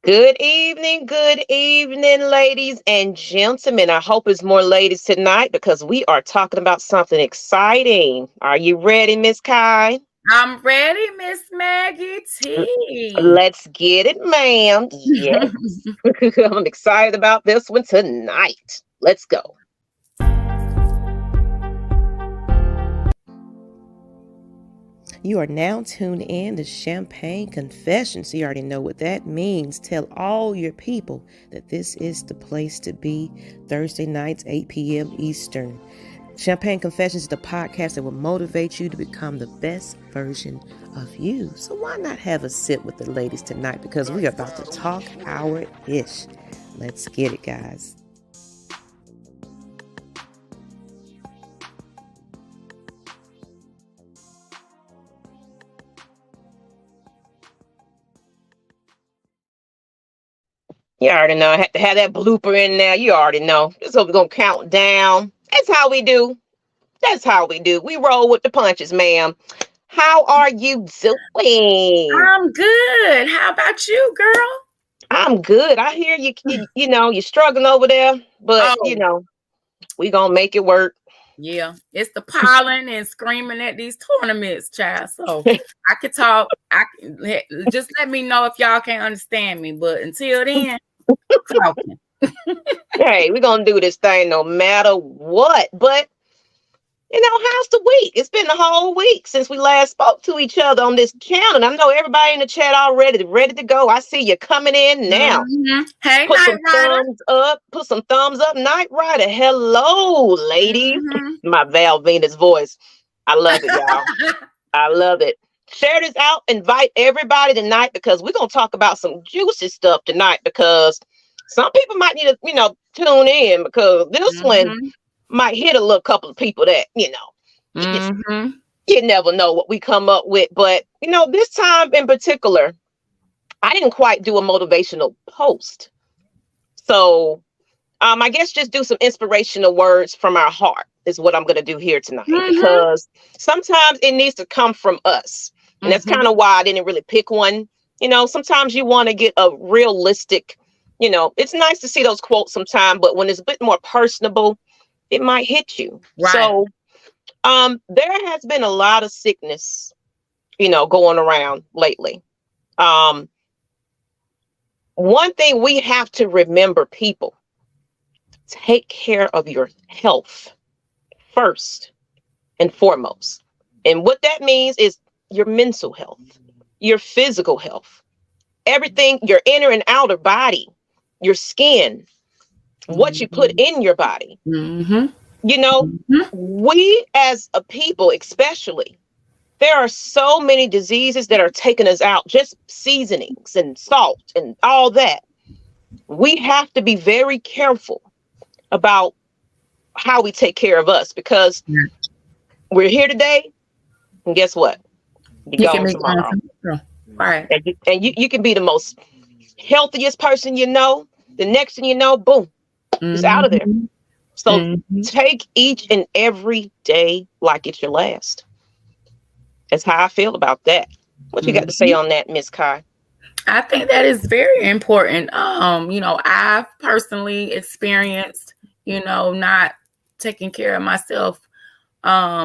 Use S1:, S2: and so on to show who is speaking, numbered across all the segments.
S1: good evening, ladies and gentlemen. I hope it's more ladies tonight because we are talking about something exciting. Are you ready, Miss Kai?
S2: I'm ready, Miss Maggie T.
S1: Let's get it, ma'am. Yes. I'm excited about this one tonight. Let's go. You are now tuned in to Champagne Confessions. You already know what that means. Tell all your people that this is the place to be. Thursday nights, 8 p.m. Eastern. Champagne Confessions is the podcast that will motivate you to become the best version of you. So why not have a sip with the ladies tonight? Because we are about to talk our ish. Let's get it, guys. You already know. I had to have that blooper in there. You already know. So we're going to count down. That's how we do. That's how we do. We roll with the punches, ma'am. How are you doing?
S2: I'm good. How about you, girl?
S1: I'm good. I hear you, you're struggling over there, but, we going to make it work.
S2: Yeah, it's the pollen and screaming at these tournaments, child. So I could talk. Just let me know if y'all can't understand me. But until then, talking.
S1: Hey, we're going to do this thing no matter what. But, how's the week? It's been the whole week since we last spoke to each other on this channel. And I know everybody in the chat already ready to go. I see you coming in now.
S2: Mm-hmm. Hey,
S1: put
S2: Night
S1: some
S2: Rider.
S1: thumbs up. Put some thumbs up. Night Rider. Hello, ladies. Mm-hmm. My Val Venus voice. I love it, y'all. I love it. Share this out. Invite everybody tonight because we're going to talk about some juicy stuff tonight because some people might need to, tune in because this one might hit a little couple of people that, you never know what we come up with. But, this time in particular, I didn't quite do a motivational post. So I guess just do some inspirational words from our heart is what I'm going to do here tonight because sometimes it needs to come from us. And that's kind of why I didn't really pick one. Sometimes you want to get a realistic, it's nice to see those quotes sometimes, but when it's a bit more personable, it might hit you. Right. So there has been a lot of sickness, going around lately. One thing we have to remember, people, take care of your health first and foremost. And what that means is your mental health, your physical health, everything, your inner and outer body, your skin, what you put in your body. We as a people, especially, there are so many diseases that are taking us out, just seasonings and salt and all that. We have to be very careful about how we take care of us because we're here today. And guess what? You're gone tomorrow.
S2: Right.
S1: And you can be the most healthiest person the next thing you know, boom, it's out of there. So take each and every day like it's your last. That's how I feel about that. What you got to say on that, Miss Kai?
S2: I think that is very important. I've personally experienced, not taking care of myself,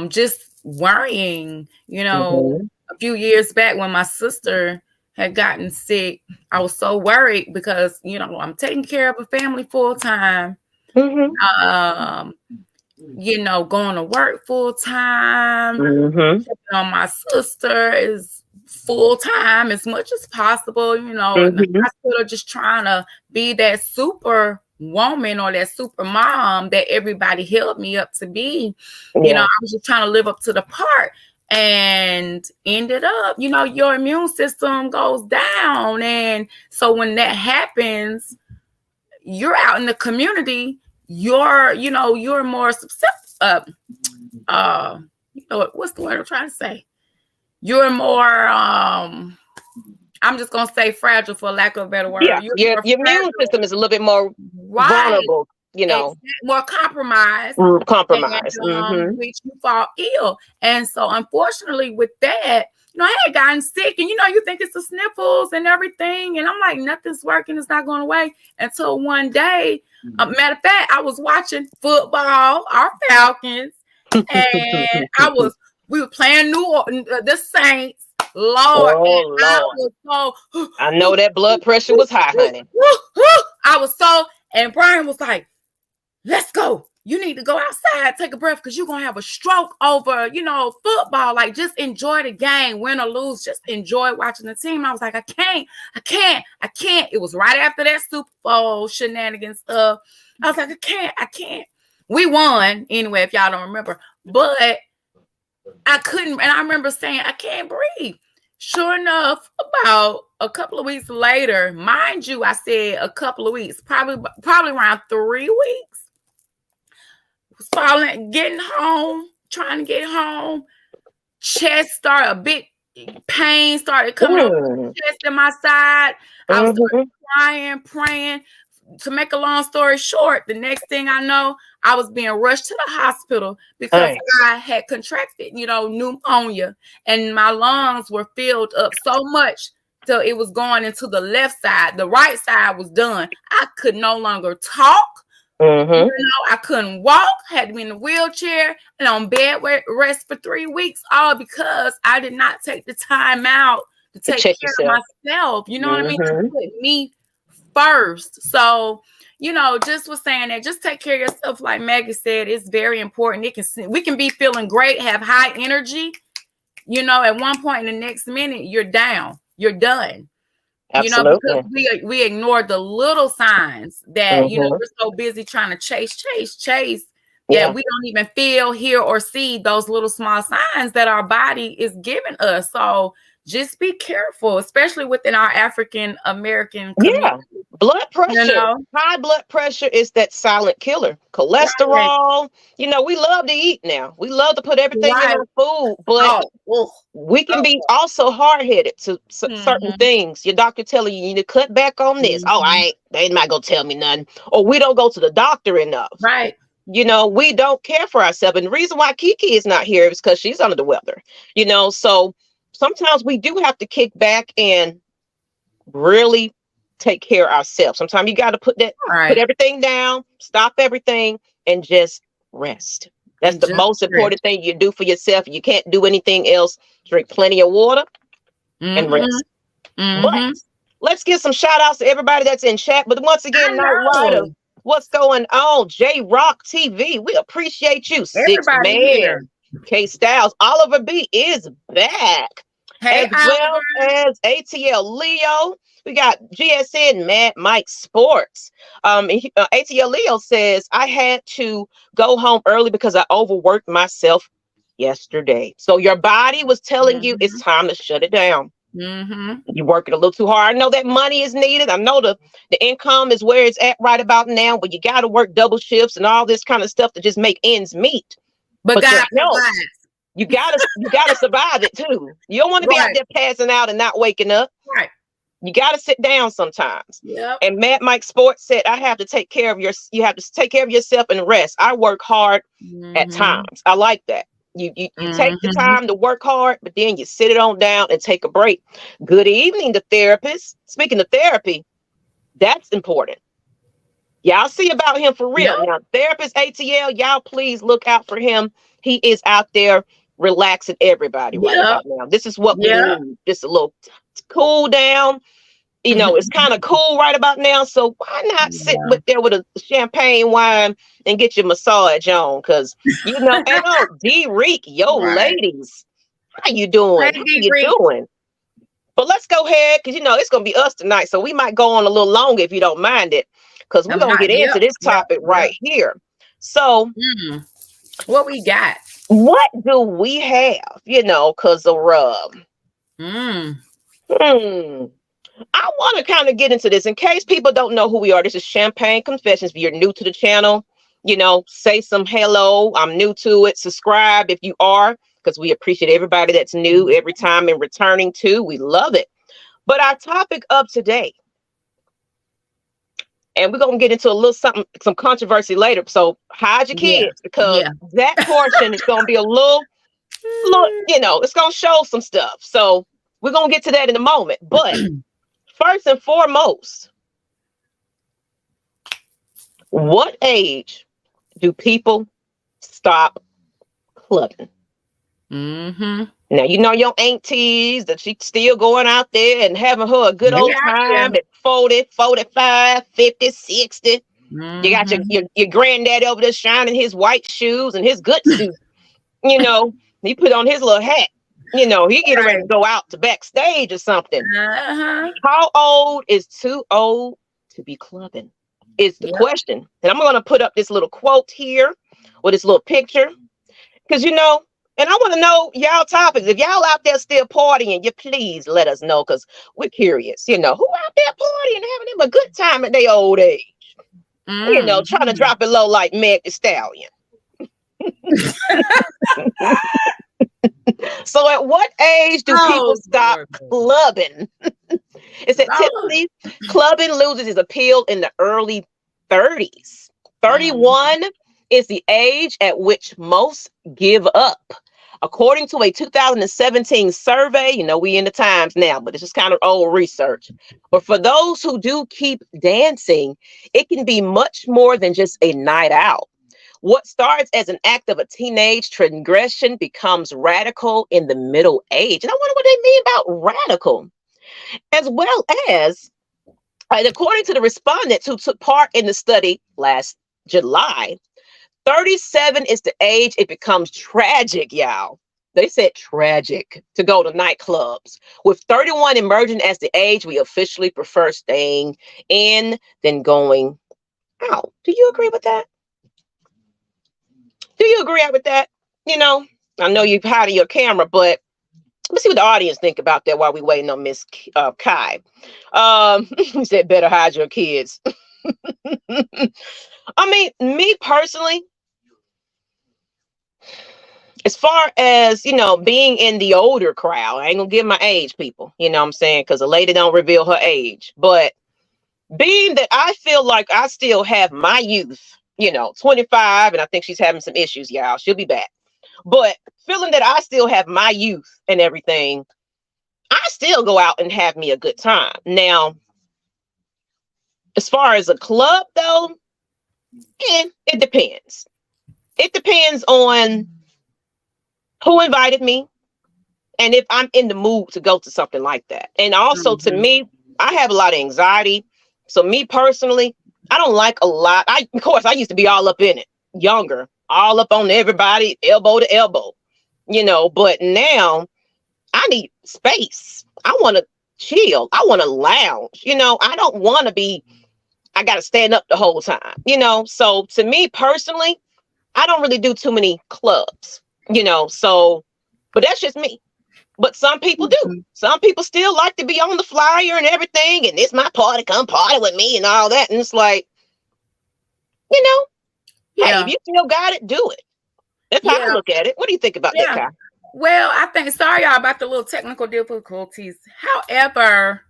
S2: just worrying, a few years back when my sister had gotten sick, I was so worried because, I'm taking care of a family full time, going to work full time, my sister is full time as much as possible, in the hospital, just trying to be that super woman or that super mom that everybody held me up to be. I was just trying to live up to the part and ended up, your immune system goes down. And so when that happens, you're out in the community, you're more susceptible. What's the word I'm trying to say? You're more, I'm just going to say fragile for lack of a better word.
S1: Yeah, your immune system is a little bit more vulnerable,
S2: more compromised.
S1: Compromised.
S2: And, which you fall ill. And so unfortunately with that, I had gotten sick, and you think it's the sniffles and everything, and I'm like, nothing's working, it's not going away. Until one day, matter of fact, I was watching football, our Falcons, and we were playing the Saints. Lord,
S1: I know that blood pressure was high, honey.
S2: And Brian was like, let's go. You need to go outside, take a breath, because you're going to have a stroke over, football. Like, just enjoy the game, win or lose. Just enjoy watching the team. I was like, I can't. It was right after that Super Bowl shenanigans stuff. I was like, I can't. We won anyway, if y'all don't remember. But I couldn't. And I remember saying, I can't breathe. Sure enough, about a couple of weeks later, mind you, I said a couple of weeks, probably around 3 weeks. Was falling, trying to get home. Chest started, a big pain started coming over the chest in my side. I was crying, praying. To make a long story short, the next thing I know, I was being rushed to the hospital because I had contracted, pneumonia, and my lungs were filled up so much till it was going into the left side. The right side was done. I could no longer talk. I couldn't walk, had to be in a wheelchair and on bed rest for 3 weeks, all because I did not take the time out to take care of myself. You know what I mean? To put me first. So, just was saying that, just take care of yourself. Like Maggie said, it's very important. We can be feeling great, have high energy. At one point in the next minute, you're down, you're done.
S1: Absolutely.
S2: Because we ignore the little signs that, we're so busy trying to chase that we don't even feel, hear, or see those little small signs that our body is giving us. So just be careful, especially within our African American community.
S1: Yeah. Blood pressure, high blood pressure is that silent killer. Cholesterol, we love to eat now. We love to put everything in our food, but we can be also hard-headed to certain things. Your doctor telling you need to cut back on this. They're not going to tell me nothing. Or we don't go to the doctor enough.
S2: Right.
S1: We don't care for ourselves. And the reason why Kiki is not here is because she's under the weather, so sometimes we do have to kick back and really take care of ourselves. Sometimes you got to put everything down, stop everything, and just rest. That's the most important thing you do for yourself. You can't do anything else. Drink plenty of water and rest. But let's give some shout outs to everybody that's in chat. But once again, Night Rider, what's going on? J Rock TV, we appreciate you.
S2: Everybody
S1: 6 Man.
S2: Here.
S1: K Styles, Oliver B is back.
S2: Hey,
S1: as well as ATL Leo. We got GSN Mad Mike Sports. ATL Leo says, I had to go home early because I overworked myself yesterday. So your body was telling you it's time to shut it down. You're working a little too hard. I know that money is needed. I know the income is where it's at right about now, but you got to work double shifts and all this kind of stuff to just make ends meet. But God provides. You gotta survive it too. You don't want to be out there passing out and not waking up.
S2: Right.
S1: You gotta sit down sometimes.
S2: Yep.
S1: And Mad Mike Sports said, you have to take care of yourself and rest. I work hard at times. I like that. You take the time to work hard, but then you sit it on down and take a break. Good evening, the therapist. Speaking of therapy, that's important. Y'all see about him for real. Yep. Now, therapist ATL, y'all please look out for him. He is out there relaxing everybody right about now. This is what we need. Just a little cool down. It's kind of cool right about now. So why not sit there with a champagne wine and get your massage on? Because, D-Reek, ladies, how you doing? How you doing? But let's go ahead, because, it's going to be us tonight. So we might go on a little longer if you don't mind it, because we're going to get into this topic right here. So
S2: what we got?
S1: What do we have, because of rub? I want to kind of get into this in case people don't know who we are. This is Champagne Confessions. If you're new to the channel, say some hello. I'm new to it. Subscribe if you are, because we appreciate everybody that's new every time and returning too. We love it. But our topic of today, and we're going to get into a little something, some controversy later. So hide your kids, because that portion is going to be a little Look, it's going to show some stuff. So we're going to get to that in a moment. But first and foremost, what age do people stop clubbing?
S2: Mm-hmm.
S1: Now, your aunties that she's still going out there and having her a good old time at 40, 45, 50, 60. You got your granddaddy over there shining his white shoes and his good suit. He put on his little hat. He getting ready to go out to backstage or something. How old is too old to be clubbing is the question. And I'm going to put up this little quote here with this little picture. Because, and I want to know y'all topics. If y'all out there still partying, you please let us know because we're curious. Who out there partying and having them a good time at their old age? Trying to drop it low like Meg the Stallion. So at what age do people stop clubbing? It said typically clubbing loses its appeal in the early 30s. 31 is the age at which most give up. According to a 2017 survey, we in the times now, but it's just kind of old research. But for those who do keep dancing, it can be much more than just a night out. What starts as an act of a teenage transgression becomes radical in the middle age. And I wonder what they mean about radical. As well as, according to the respondents who took part in the study last July, 37 is the age it becomes tragic, y'all. They said tragic to go to nightclubs, with 31 emerging as the age we officially prefer staying in than going out. Do you agree with that? Do you agree with that? I know you've hiding your camera, but let's see what the audience think about that while we waiting on Miss Kai. He said, better hide your kids. I mean, me personally, as far as, being in the older crowd, I ain't gonna give my age, people, what I'm saying? Because a lady don't reveal her age. But being that I feel like I still have my youth, 25, and I think she's having some issues, y'all. She'll be back. But feeling that I still have my youth and everything, I still go out and have me a good time. Now, as far as a club, though, it depends. It depends on who invited me and if I'm in the mood to go to something like that. And also, to me, I have a lot of anxiety. So me personally, I don't like a lot. Of course, I used to be all up in it, younger, all up on everybody, elbow to elbow, but now I need space. I want to chill. I want to lounge. I don't want to I got to stand up the whole time, So to me personally, I don't really do too many clubs, but that's just me. But some people do. Some people still like to be on the flyer and everything. And it's my party, come party with me and all that. And it's like, hey, if you still got it, do it. That's how I look at it. What do you think about that, Kai?
S2: Well, I think, sorry, y'all, about the little technical difficulties. However,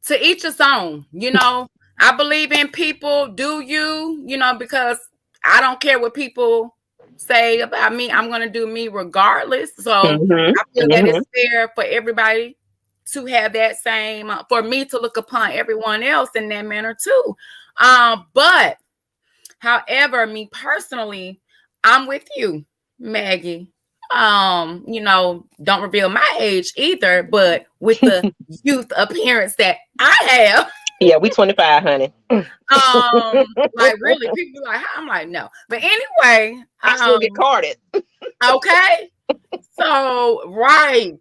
S2: to each its own, I believe in people, do you, because I don't care what people say about me. I'm going to do me regardless. So I feel that it's fair for everybody to have that same, for me to look upon everyone else in that manner too. But however, me personally, I'm with you, Maggie. Don't reveal my age either, but with the youth appearance that I have.
S1: Yeah, we 25, honey.
S2: Like really, people like, I'm like, no. But anyway,
S1: I still get carded.
S2: Okay. So, right.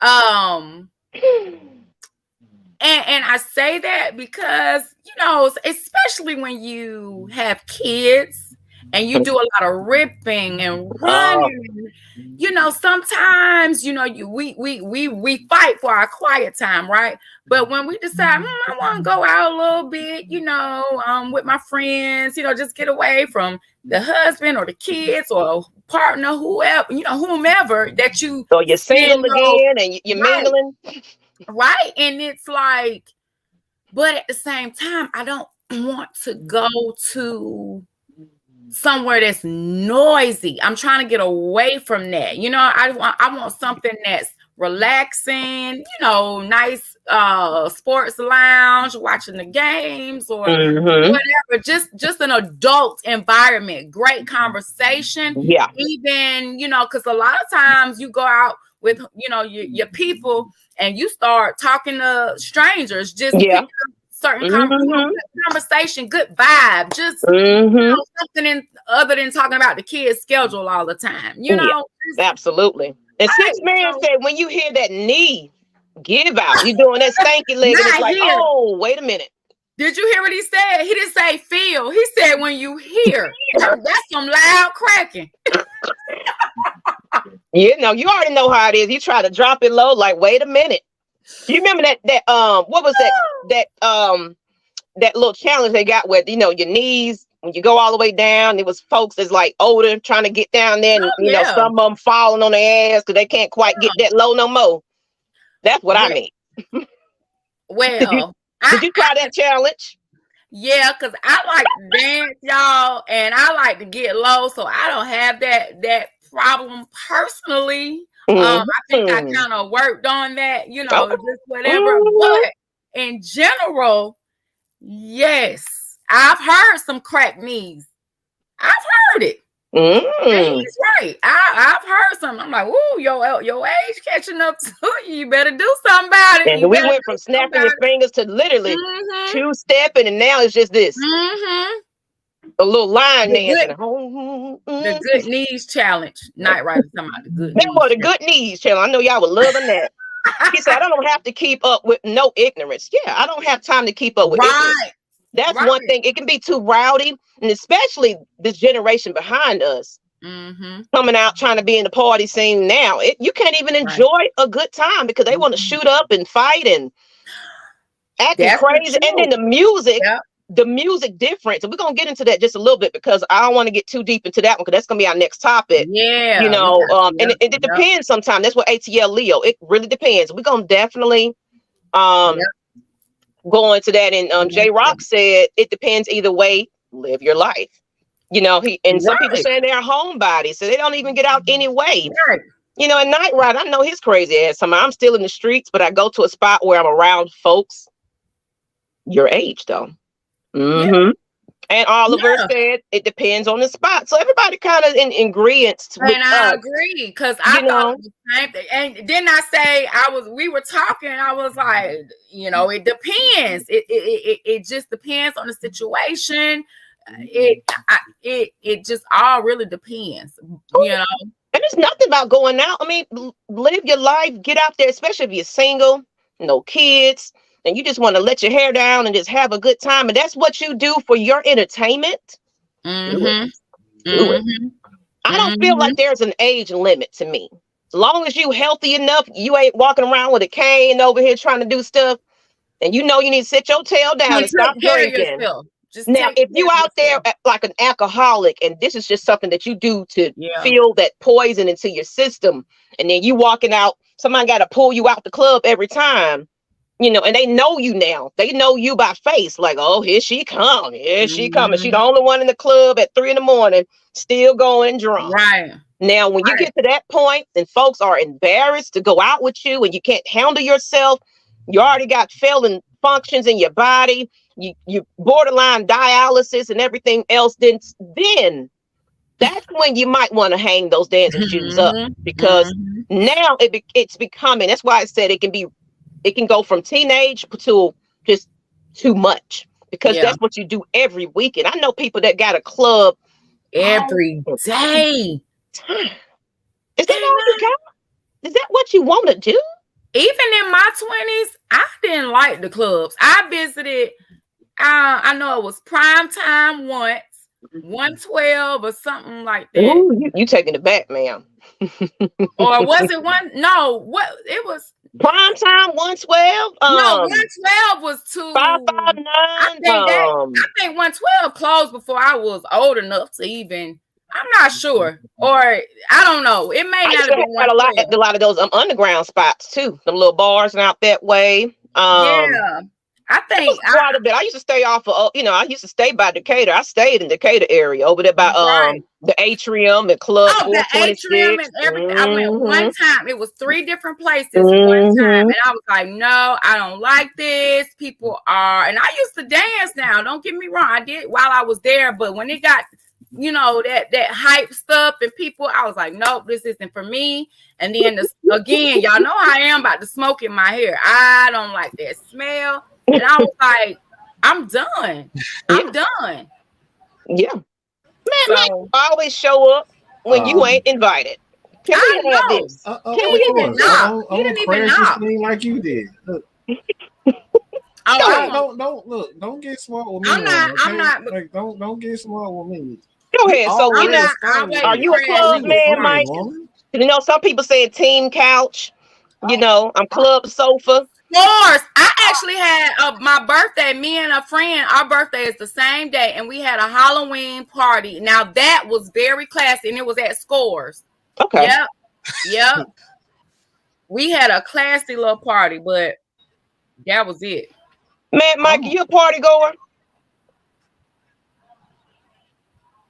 S2: And I say that because, especially when you have kids and you do a lot of ripping and running, sometimes, we fight for our quiet time, right? But when we decide, I want to go out a little bit, with my friends, just get away from the husband or the kids or partner, whomever that you.
S1: So you're single again and you're mingling.
S2: Right. And it's like, but at the same time, I don't want to go to somewhere that's noisy. I'm trying to get away from that. You know, I want something that's relaxing, you know, nice sports lounge, watching the games or whatever. Just an adult environment, great conversation.
S1: Yeah.
S2: Even, you know, because a lot of times you go out with, you know, your people and you start talking to strangers, just pick up certain conversation, good vibe, just you know, something other than talking about the kids' schedule all the time. You know,
S1: absolutely. And Six Man said, when you hear that knee give out, you doing that stanky leg, and it's like, oh, wait a minute.
S2: Did you hear what he said? He didn't say feel. He said when you hear. That's some loud cracking.
S1: You know, you already know how it is. You try to drop it low, like, wait a minute. You remember that what was that little challenge they got with, you know, your knees when you go all the way down? It was folks that's like older trying to get down there, and you know, some of them falling on their ass because they can't quite get that low no more. That's what I mean.
S2: Well,
S1: did you try that challenge?
S2: Yeah, because I like to dance, y'all, and I like to get low, so I don't have that problem personally. I think I kind of worked on that, you know, just whatever. But in general, yes, I've heard some cracked knees. I've heard it. He's right. I've heard some. I'm like, ooh, your age catching up to you. You better do something about it.
S1: And we went from snapping your fingers to literally two-stepping, and now it's just this. A little line dancing.
S2: The good knees challenge. Night Rider's talking about the good knees.
S1: The good knees challenge. I know y'all were loving that. He said, I don't have to keep up with no ignorance. Yeah, I don't have time to keep up with ignorance. That's one thing. It can be too rowdy, and especially this generation behind us coming out trying to be in the party scene now. You can't even enjoy a good time because they want to shoot up and fight and acting crazy. And then the music difference. And we're going to get into that just a little bit because I don't want to get too deep into that one because that's going to be our next topic. Yeah. You know, and it depends sometimes. That's what ATL Leo. It really depends. We're going to definitely go into that. And J Rock said it depends either way. Live your life. You know, some people saying they're homebodies, so they don't even get out anyway. You know, at Night Ride, I know his crazy ass. I'm still in the streets, but I go to a spot where I'm around folks your age, though. And Oliver said it depends on the spot. So everybody kind of in agreement.
S2: And I agree because I thought the same thing. And then I say we were talking. I was like, you know, it depends. It just depends on the situation. It just all really depends. You know.
S1: And it's nothing about going out. I mean, live your life, get out there, especially if you're single, no kids, and you just want to let your hair down and just have a good time. And that's what you do for your entertainment. Do it. I don't feel like there's an age limit to me. As long as you healthy enough, you ain't walking around with a cane over here trying to do stuff. And you know you need to sit your tail down and stop drinking. Now, if you out there like an alcoholic, and this is just something that you do to feel that poison into your system, and then you walking out, somebody got to pull you out the club every time, you know, and they know you now. They know you by face, like, oh, here she come. Here she coming. She the only one in the club at 3 a.m, still going drunk.
S2: Right.
S1: Now, when you get to that point and folks are embarrassed to go out with you and you can't handle yourself, you already got failing functions in your body, you borderline dialysis and everything else, then that's when you might want to hang those dancing shoes up, because now it's becoming, that's why I said it can go from teenage to just too much, because that's what you do every weekend. I know people that got a club
S2: every day.
S1: Is that all you got? Is that what you want to do?
S2: Even in my 20s, I didn't like the clubs. I visited, I know it was Prime Time once, 112 or something like that.
S1: Ooh, you taking it back, ma'am.
S2: Or was it one? No, what it was
S1: Prime Time 112.
S2: No, 112 was
S1: 559.
S2: I think 112 closed before I was old enough to even. I'm not sure, or I don't know. It may not have been
S1: a lot of those underground spots too. Them little bars and out that way.
S2: Yeah. I think
S1: quite a bit. I used to stay off of, I used to stay by Decatur. I stayed in Decatur area over there by the Atrium and Club
S2: the
S1: 426
S2: Atrium and everything. I went one time. It was 3 different places one time, and I was like, no, I don't like this. People are, and I used to dance. Now, don't get me wrong, I did while I was there, but when it got, that hype stuff and people, I was like, nope, this isn't for me. And then again, y'all know how I am about the smoke in my hair. I don't like that smell. And I was like, I'm done. I'm done.
S1: Yeah. Man, always show up when you ain't invited. Can we have this?
S2: Can we even knock?
S3: He didn't even knock. Like you did. Look. Don't get smart with me.
S2: I'm not.
S3: Like, don't get smart with me.
S1: Go ahead. So are you a club man, Mike? Some people say team couch. I'm club sofa.
S2: Scores. I actually had my birthday. Me and a friend, our birthday is the same day, and we had a Halloween party. Now that was very classy, and it was at Scores.
S1: Okay.
S2: Yep. We had a classy little party, but that was it.
S1: Man, Mike, you a party goer?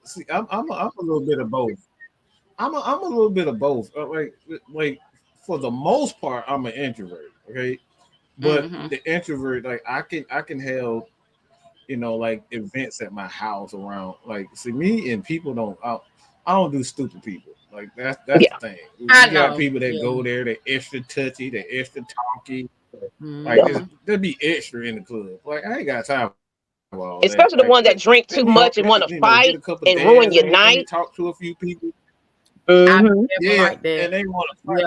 S3: See, I'm a little bit of both. I'm a little bit of both. Like for the most part, I'm an introvert. Okay. But the introvert, like I can have, like events at my house around. Like, see, me and people I don't do stupid people. Like that's the thing. You got people that go there, they're extra touchy, they're extra talky. Like they'll be extra in the club. Like I ain't got time for all
S1: especially
S3: that.
S1: the one that drink too much and want to fight and ruin your night.
S3: Talk to a few people.
S2: Like that.
S3: And they want to fight.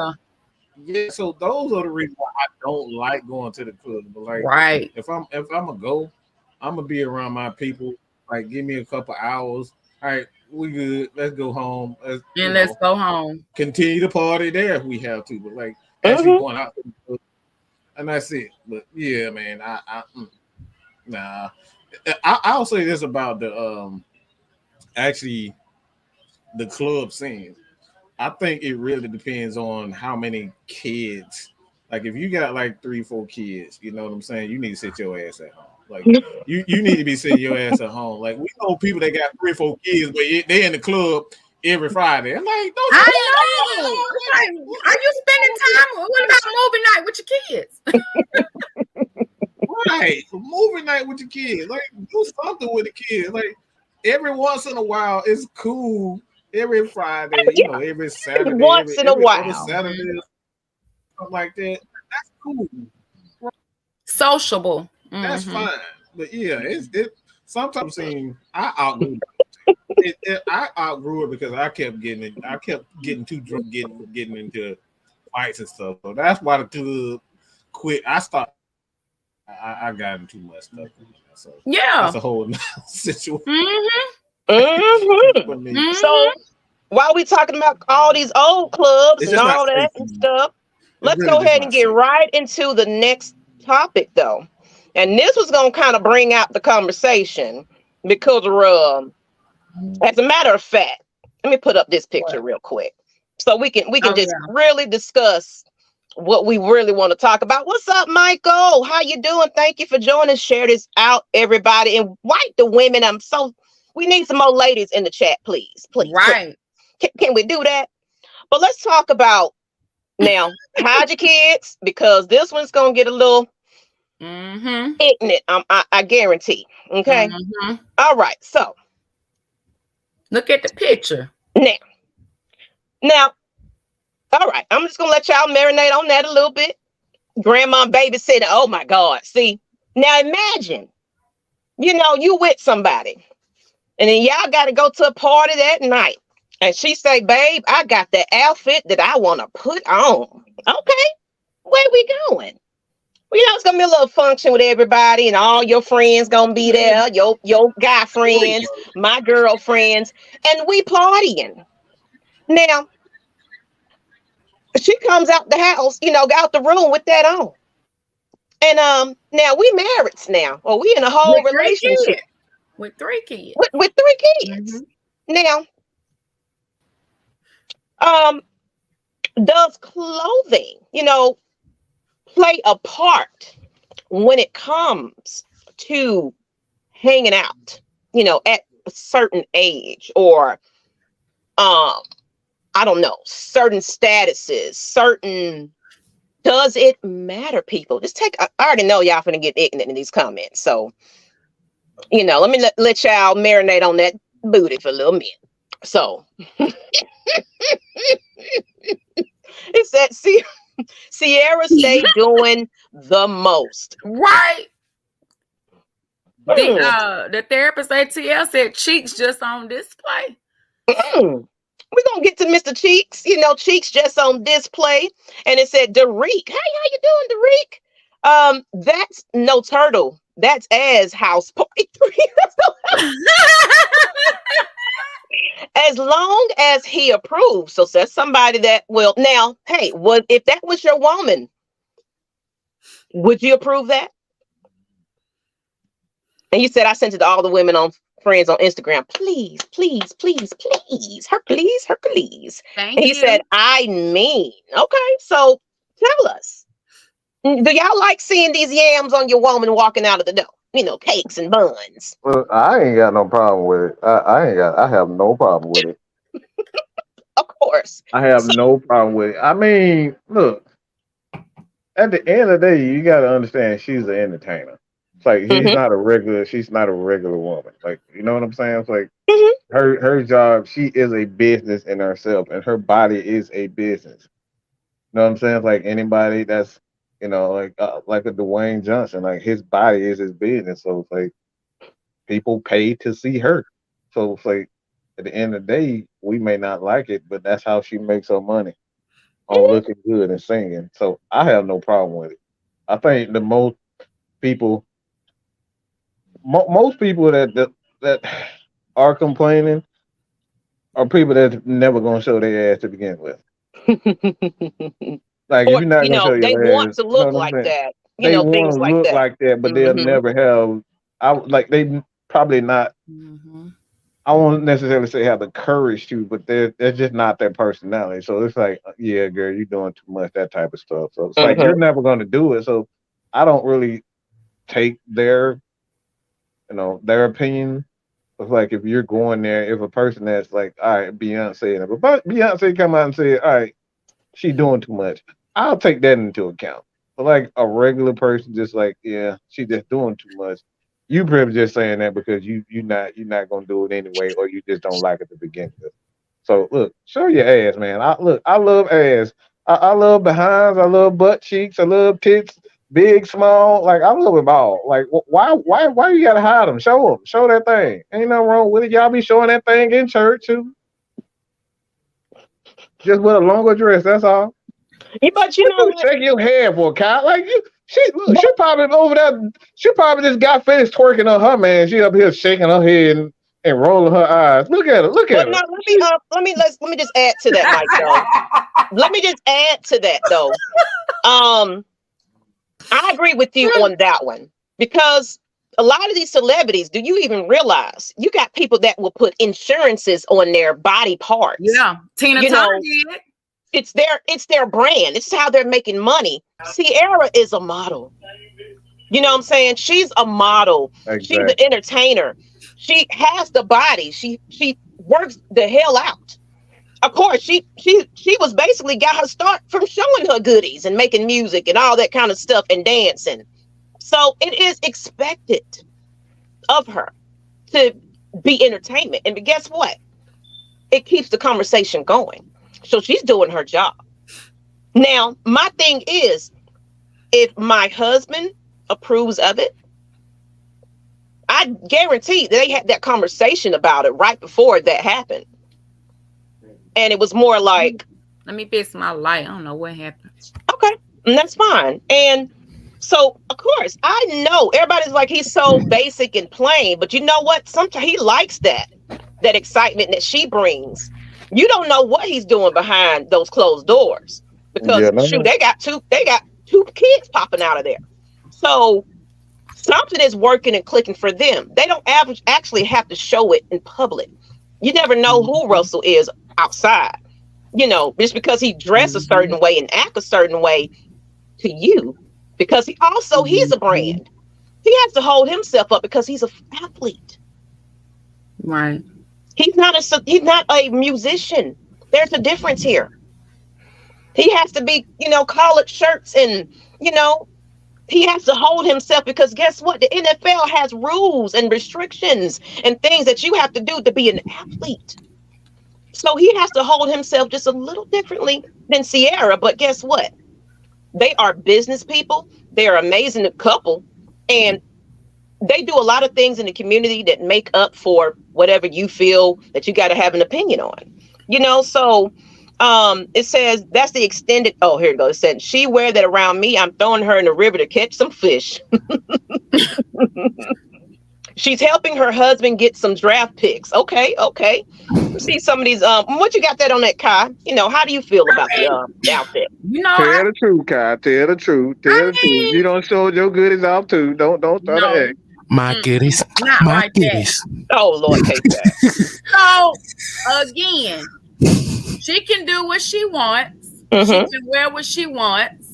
S3: Yeah, so those are the reasons why I don't like going to the club. But like, if I'm gonna go, I'm gonna be around my people. Like, give me a couple hours. All right, we good. Let's go home.
S2: Let's go home.
S3: Continue the party there if we have to. But like, actually going out to the club, and that's it. But yeah, man, nah. I'll say this about the actually the club scene. I think it really depends on how many kids. Like if you got like 3-4 kids, you know what I'm saying? You need to sit your ass at home. Like you need to be sitting your ass at home. Like we know people that got 3-4 kids, but they in the club every Friday. I'm like,
S2: I know. Like, are you spending time? What about movie night with your kids?
S3: Right, movie night with your kids. Like do something with the kids. Like every once in a while, it's cool. Every Friday, every Saturday,
S1: once in a while,
S3: Saturday, something like that. That's cool.
S2: Sociable.
S3: That's fine. But yeah, it sometimes I outgrew it. I outgrew it because I kept getting too drunk, getting into fights and stuff. So that's why the club quit. I stopped. I got into too much stuff. So that's a whole situation.
S1: So while we talking about all these old clubs and all that and stuff, let's go ahead and get right into the next topic though. And this was gonna kind of bring out the conversation because as a matter of fact, let me put up this picture real quick so we can just really discuss what we really want to talk about. What's up, Michael? How you doing? Thank you for joining. Share this out, everybody, and white the women. We need some more ladies in the chat, please.
S2: Right.
S1: Can we do that? But let's talk about now, hide your kids, because this one's going to get a little ignorant, I guarantee. Okay? All right, so.
S2: Look at the picture.
S1: Now, all right, I'm just going to let y'all marinate on that a little bit. Grandma babysitting, oh my God. See, now imagine, you with somebody. And then y'all got to go to a party that night. And she say, babe, I got that outfit that I want to put on. Okay, where we going? Well, it's going to be a little function with everybody and all your friends going to be there. Your guy friends, my girlfriends, and we partying. Now, she comes out the house, out the room with that on. And now we married now. Or we in a whole relationship.
S2: With 3 kids.
S1: With 3 kids. Now, does clothing, play a part when it comes to hanging out, at a certain age, or I don't know, certain statuses, does it matter, people? I already know y'all finna get ignorant in these comments. So, let me let y'all marinate on that booty for a little minute. So, it said, Ciara stay doing the most.
S2: Right. The therapist ATL said cheeks just on display.
S1: We're going to get to Mr. Cheeks, Cheeks just on display. And it said, Derek, hey, how you doing, Derek? That's no turtle. That's Az House Party 3. As long as he approves. So says somebody that will. Now, hey, if that was your woman, would you approve that? And you said, I sent it to all the women friends on Instagram. Please, please, please, please. Hercules.
S2: Thank
S1: you. He said, I mean. Okay, so tell us. Do y'all like seeing these yams on your woman walking out of the door? Cakes and buns.
S4: Well, I ain't got no problem with it. I have no problem with it.
S1: Of course.
S4: I have no problem with it. I mean, look, at the end of the day, you got to understand she's an entertainer. It's like she's not a regular woman. Like, you know what I'm saying? It's like her job, she is a business in herself, and her body is a business. You know what I'm saying? It's like anybody that's, like a Dwayne Johnson, like his body is his business. So it's like people pay to see her. So it's like at the end of the day, we may not like it, but that's how she makes her money on looking good and singing. So I have no problem with it. I think the most people that are complaining are people that's never gonna show their ass to begin with. Like, if you're not gonna show your ass,
S1: they want to look like that.
S4: They want to look like that, but they'll never have. They probably not. I won't necessarily say have the courage to, but they're just not their personality. So it's like, yeah, girl, you're doing too much, that type of stuff. So it's like you're never gonna do it. So I don't really take their opinion. It's like, if you're going there, if a person that's like, all right, Beyonce, and if Beyonce come out and say, all right, she doing too much, I'll take that into account. But like a regular person, just like, yeah, she just doing too much. You probably just saying that because you're not gonna do it anyway, or you just don't like it to begin with. So look, show your ass, man. I love ass. I love behinds. I love butt cheeks. I love tits, big, small. Like, I love them all. Like, why you gotta hide them? Show that thing. Ain't nothing wrong with it. Y'all be showing that thing in church too. Just with a longer dress. That's all.
S1: But you know what?
S4: Shake your head for a cow. Like, she probably over there. She probably just got finished twerking on her man. She up here shaking her head and rolling her eyes. Look at her. Look at her.
S1: No, let me just add to that, Mike. Though. Let me just add to that, though. I agree with you on that one, because a lot of these celebrities, do you even realize you got people that will put insurances on their body parts?
S2: Yeah, Tina Turner did.
S1: It's their brand. It's how they're making money. Ciara is a model. You know what I'm saying? She's a model. Exactly. She's an entertainer. She has the body. She works the hell out. Of course, she was basically got her start from showing her goodies and making music and all that kind of stuff and dancing. So it is expected of her to be entertainment. And guess what? It keeps the conversation going. So she's doing her job. Now, my thing is, if my husband approves of it, I guarantee they had that conversation about it right before that happened. And it was more like,
S2: let me fix my light. I don't know what happened.
S1: Okay, and that's fine. And so, of course, I know everybody's like, he's so basic and plain, but you know what? Sometimes he likes that excitement that she brings. You don't know what he's doing behind those closed doors, because they got two kids popping out of there. So something is working and clicking for them. They don't actually have to show it in public. You never know who Russell is outside. Just because he dressed a certain way and act a certain way, to you, because he's a brand. He has to hold himself up because he's an athlete.
S2: Right.
S1: He's not a musician. There's a difference here. He has to be, collared shirts and, he has to hold himself because guess what? The NFL has rules and restrictions and things that you have to do to be an athlete. So he has to hold himself just a little differently than Ciara. But guess what? They are business people. They're an amazing couple. And they do a lot of things in the community that make up for whatever you feel that you got to have an opinion on. So it says that's the extended. Oh, here it goes. It said she wear that around me. I'm throwing her in the river to catch some fish. She's helping her husband get some draft picks. Okay. See some of these. What you got that on that, Kai? How do you feel about the outfit?
S4: Tell the truth, Kai. Tell the truth. You don't show your goodies off too. Don't start to act.
S5: My goodies.
S2: Not
S5: My
S2: like
S5: goodies.
S1: Oh Lord, K-Stab.
S2: So again, she can do what she wants. She can wear what she wants.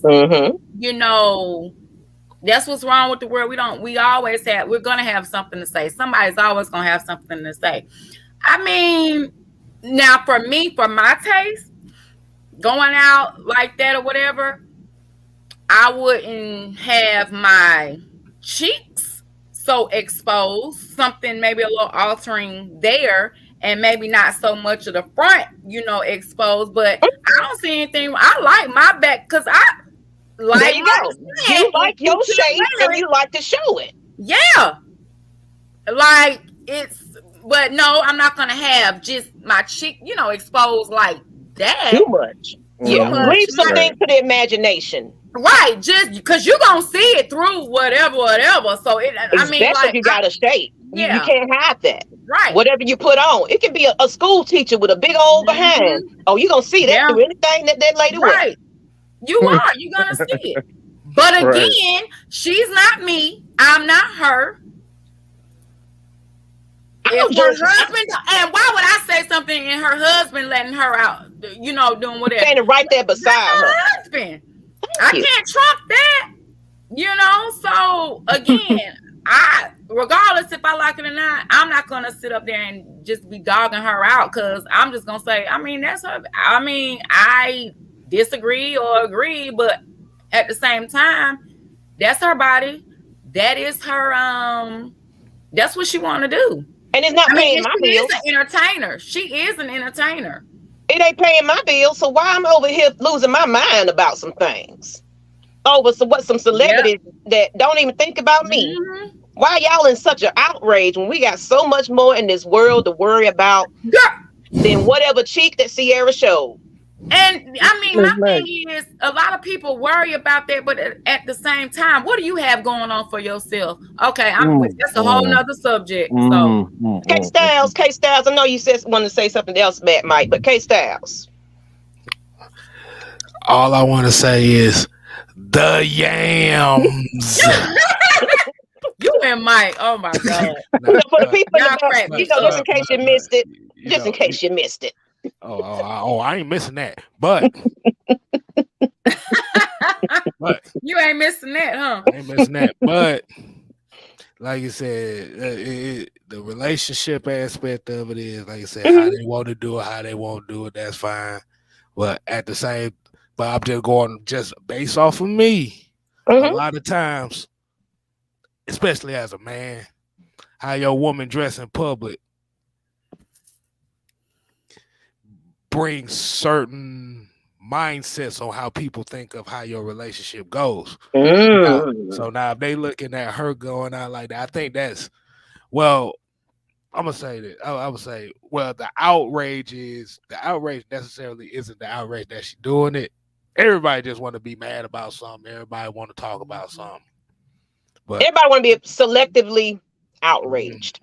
S2: That's what's wrong with the world. We're gonna have something to say. Somebody's always gonna have something to say. I mean, now for me, for my taste, going out like that or whatever, I wouldn't have my cheeks so exposed, something maybe a little altering there, and maybe not so much of the front, exposed. But I don't see anything. I like my back because
S1: there you go. You like your shape and you like to show it.
S2: Yeah. Like but no, I'm not going to have just my cheek, exposed like that.
S1: Too much. Yeah. Leave some things to the imagination.
S2: Right. Just because you're going to see it through whatever. So,
S1: especially if you got a shape.
S2: Yeah.
S1: You can't hide that.
S2: Right.
S1: Whatever you put on. It can be a school teacher with a big old behind. Oh, you're going to see that through anything that lady wears. Right.
S2: You're going to see it. But again, she's not me. I'm not her. If her husband, and why would I say something and her husband letting her out, doing whatever?
S1: Standing right there beside her
S2: husband. I can't trump that. So again, regardless if I like it or not, I'm not gonna sit up there and just be dogging her out because I'm just gonna say, that's her. I disagree or agree, but at the same time, that's her body. That is her. That's what she want to do.
S1: And it's not paying my bills.
S2: She is an entertainer. She is an entertainer.
S1: It ain't paying my bills, so why I'm over here losing my mind about some things? Over some celebrities that don't even think about me. Why y'all in such an outrage when we got so much more in this world to worry about than whatever cheek that Ciara showed?
S2: And my thing is, a lot of people worry about that, but at the same time, what do you have going on for yourself? Okay, that's a whole nother subject. So,
S1: K Styles, I know you wanted to say something else, Mike, but K Styles.
S5: All I want to say is the yams.
S2: You and Mike, oh my God!
S1: For the people in the back, just in case you missed it, in case you missed it.
S5: Oh, I ain't missing that. But
S2: you ain't missing that, huh?
S5: I ain't missing that. But like you said, the relationship aspect of it is, like I said, how they want to do it, how they won't do it, that's fine. But I'm just going just based off of me. A lot of times, especially as a man, how your woman dress in public brings certain mindsets on how people think of how your relationship goes. So now if they looking at her going out like that, I think that's, I'm gonna say that I would say, the outrage necessarily isn't the outrage that she's doing it. Everybody just want to be mad about something. Everybody want to talk about something. But
S1: everybody want to be selectively outraged.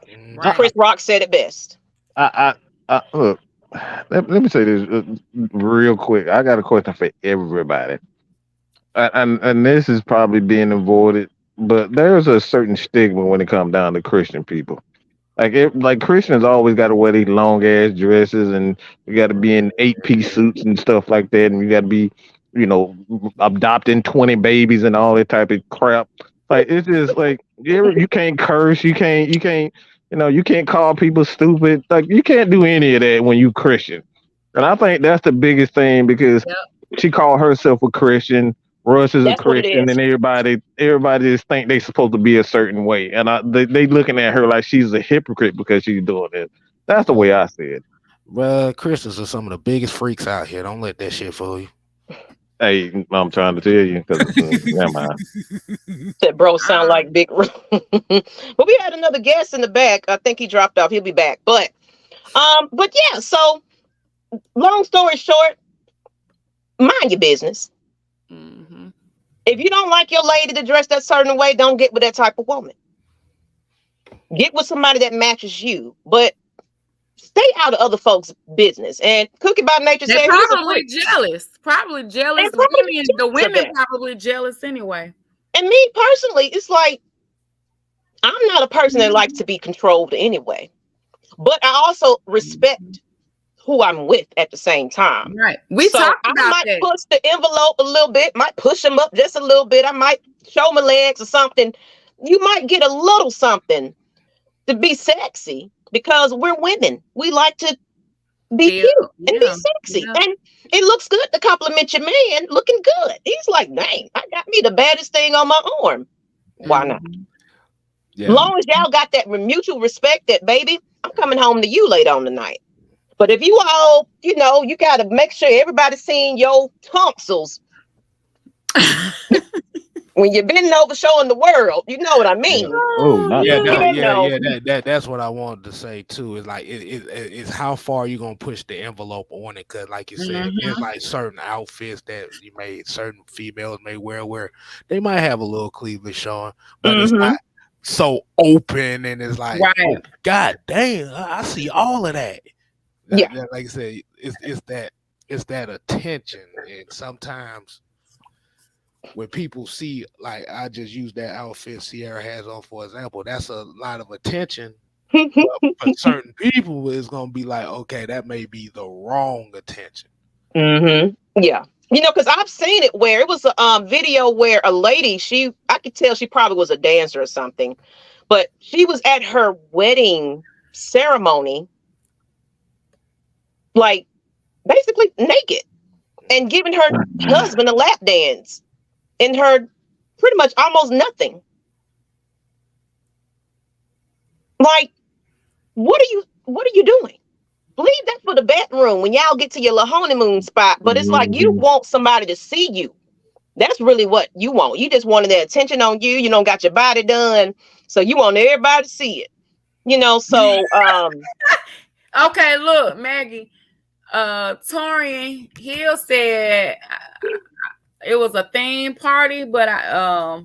S1: Chris Rock said it best.
S4: Look. Let me say this real quick. I got a question for everybody, and this is probably being avoided, but there's a certain stigma when it comes down to Christian people. Like Christians always got to wear these long ass dresses, and you got to be in 8-piece suits and stuff like that, and you got to be adopting 20 babies and all that type of crap. Like it's just like you can't curse, you can't call people stupid. Like you can't do any of that when you Christian. And I think that's the biggest thing because she called herself a Christian. Russ is a Christian, and everybody just think they supposed to be a certain way, and they looking at her like she's a hypocrite because she's doing it. That's the way I see it.
S5: Well, Christians are some of the biggest freaks out here. Don't let that shit fool you.
S4: Hey, I'm trying to tell you because never mind.
S1: That bro sound like big. But we had another guest in the back. I think he dropped off. He'll be back. But yeah. So, long story short, mind your business.
S2: Mm-hmm.
S1: If you don't like your lady to dress that certain way, don't get with that type of woman. Get with somebody that matches you, but stay out of other folks' business. And Cookie by Nature said
S2: probably jealous. Probably jealous. The women probably jealous anyway.
S1: And me personally, it's like I'm not a person that likes to be controlled anyway. But I also respect who I'm with at the same time.
S2: Right. We talked about
S1: I might push the envelope a little bit, might push them up just a little bit. I might show my legs or something. You might get a little something to be sexy because we're women. We like to be cute and be sexy. Yeah. And it looks good to compliment your man looking good. He's like, dang, I got me the baddest thing on my arm. Why not? Yeah. As long as y'all got that mutual respect that, baby, I'm coming home to you later on tonight. But if you all, you got to make sure everybody's seeing your tonsils when you're bending over showing the world. You know what I mean?
S5: That's what I wanted to say too. Is like it's how far you gonna push the envelope on it, because like you said, there's like certain outfits that certain females may wear where they might have a little cleavage showing, but it's not so open, and it's like, oh, God damn, I see all of that. Like I said, it's that attention, and sometimes when people see, like I just use that outfit Ciara has on for example, that's a lot of attention. For certain people, it's gonna be like, okay, that may be the wrong attention.
S1: Yeah, because I've seen it where it was a video where a lady, I could tell she probably was a dancer or something, but she was at her wedding ceremony, like basically naked and giving her husband a lap dance in her pretty much almost nothing. Like, what are you doing? Leave that for the bedroom when y'all get to your little honeymoon spot. But it's like you want somebody to see you. That's really what you want. You just wanted their attention on you. You don't got your body done, so you want everybody to see it. So
S2: okay, look, Maggie. Torian Hill said it was a theme party, but I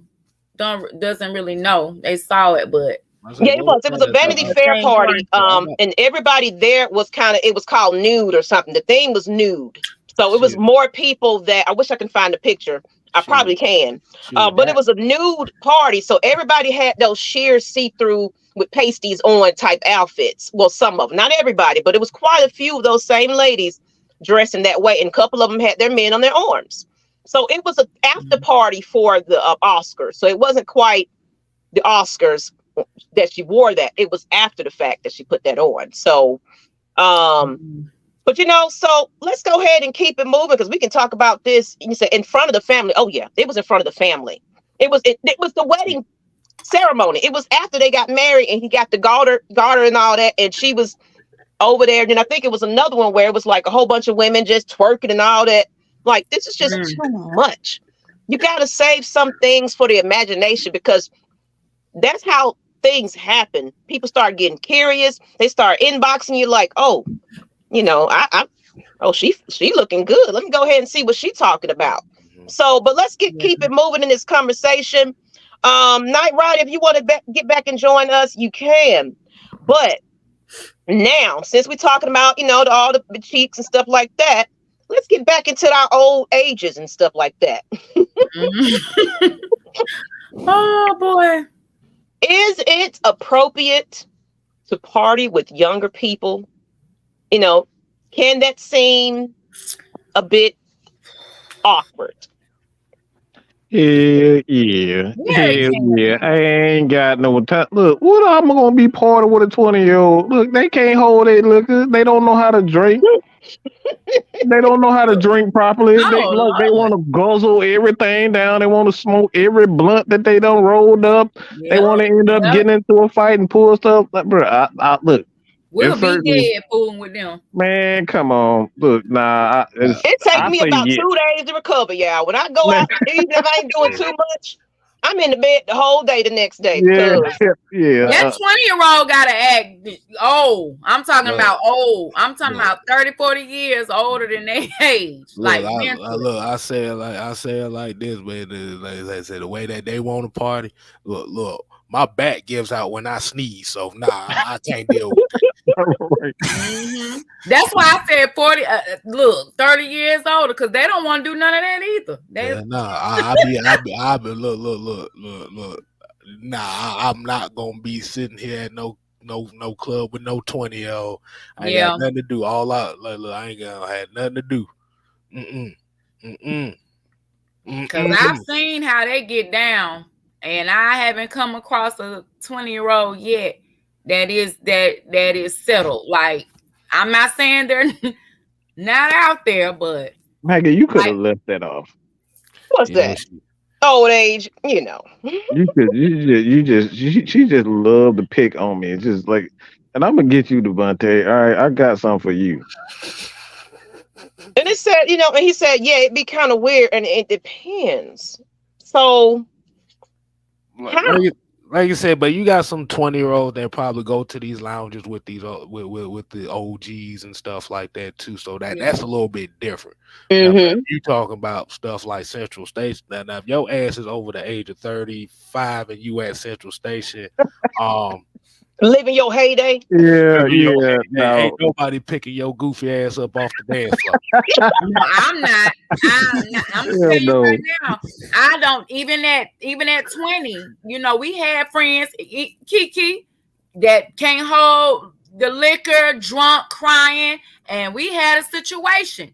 S2: doesn't really know. They saw it, but
S1: it was a Vanity Fair party. And everybody there was it was called nude or something. The theme was nude, so it was more people that I wish I can find a picture. I probably can, but it was a nude party, so everybody had those sheer see-through with pasties on type outfits. Well, some of them, not everybody, but it was quite a few of those same ladies dressing that way, and a couple of them had their men on their arms. So it was an after party for the Oscars. So it wasn't quite the Oscars that she wore that. It was after the fact that she put that on. So, but so let's go ahead and keep it moving, because we can talk about this. You say in front of the family. Oh yeah, it was in front of the family. It was the wedding ceremony. It was after they got married and he got the garter and all that, and she was over there. And I think it was another one where it was like a whole bunch of women just twerking and all that. Like, this is just too much. You got to save some things for the imagination, because that's how things happen. People start getting curious. They start inboxing you like, oh, she looking good. Let me go ahead and see what she's talking about. So, but let's keep it moving in this conversation. Night Ride, if you want to get back and join us, you can. But now, since we're talking about, all the cheeks and stuff like that, let's get back into our old ages and stuff like that.
S2: Oh boy.
S1: Is it appropriate to party with younger people? Can that seem a bit awkward.
S4: Yeah. I ain't got no time. Look, what I'm gonna be party with a 20-year-old? Look, they can't hold it. Look, they don't know how to drink. They don't know how to drink properly. They want to guzzle everything down. They want to smoke every blunt that they done rolled up.
S2: Yep.
S4: They want to end up getting into a fight and pull stuff. Like, bro, I look.
S2: We'll be dead fooling with them.
S4: Man, come on. Look, nah.
S1: It takes me about 2 days to recover, y'all. When I go out, even if I ain't doing too much, I'm in the bed the whole day the next day.
S4: Yeah.
S2: That 20-year-old gotta act old. I'm talking about old. I'm talking about 30, 40 years older than their age.
S5: Look, I say it like this, but like I said, the way that they want to party. Look, my back gives out when I sneeze, so I can't deal with it.
S2: Mm-hmm. That's why I said 40. 30 years older, because they don't want to do none of that either. Look.
S5: I'm not gonna be sitting here at no club with no 20-year-old. I ain't got nothing to do. I ain't gonna have nothing to do.
S2: Because I've seen how they get down, and I haven't come across a 20-year-old yet that is settled. Like, I'm not saying they're not out there, but
S4: Maggie, you could have left that off.
S1: What's that? Old age, you know.
S4: She just loved to pick on me. It's just like, and I'm gonna get you, Devontae. All right, I got something for you.
S1: And it said, and he said, yeah, it'd be kind of weird, and it depends. So,
S5: like you said, but you got some 20-year-olds that probably go to these lounges with these with the OGs and stuff like that too. So that's a little bit different.
S1: Mm-hmm.
S5: You talking about stuff like Central Station. Now, if your ass is over the age of 35 and you at Central Station,
S1: living your heyday.
S5: Ain't nobody picking your goofy ass up off the dance floor.
S2: No, I'm not. I'm telling you right now. I don't even at 20. We had friends, Kiki, that can't hold the liquor, drunk, crying, and we had a situation.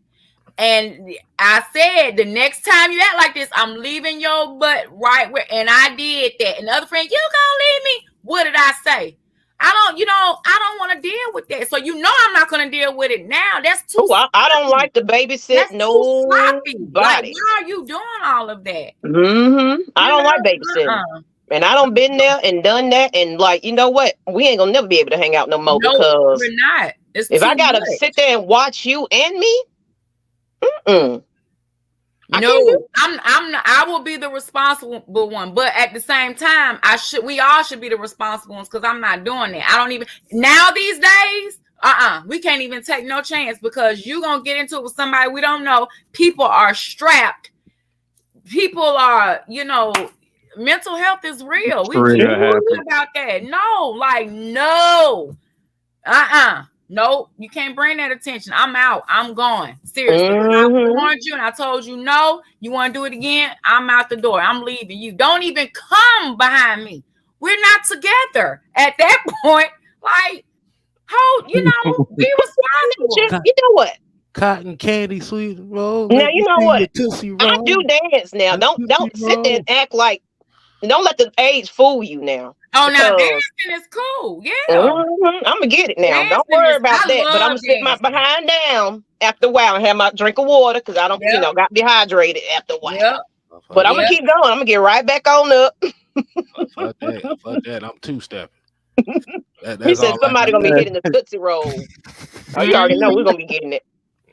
S2: And I said, the next time you act like this, I'm leaving your butt right where. And I did that. And the other friend, you gonna leave me? What did I say? I don't want to deal with that. So I'm not going to deal with it now. That's too.
S1: I don't like to babysit nobody.
S2: Like, why are you doing all of that?
S1: Mm-hmm. I don't like babysitting. And I done been there and done that. And like, you know what? We ain't gonna never be able to hang out no more because
S2: we're not.
S1: If I gotta sit there and watch you and me,
S2: I will be the responsible one, but at the same time, we all should be the responsible ones because I'm not doing that. I don't even now these days. We can't even take no chance because you gonna get into it with somebody we don't know. People are strapped. People are, mental health is real. We talk about that. No. Nope, you can't bring that attention. I'm out. I'm going. Seriously. I warned you and I told you no. You want to do it again? I'm out the door. I'm leaving you. Don't even come behind me. We're not together at that point. Like, be responsible.
S1: You know what?
S5: Cotton candy sweet roll.
S1: Now you know what? I do dance now. Don't sit there and act like. Don't let the age fool you now.
S2: Oh, now dancing is cool. Yeah.
S1: I'm going to get it now. Dancing don't worry about that. But I'm going to sit my behind down after a while and have my drink of water because I don't, got dehydrated after a while. Yep. But I'm going to keep going. I'm going to get right back on up.
S5: Fuck that. I'm two-stepping.
S1: He said somebody going to be hitting the Tootsie Roll. You already know we're going to be getting it.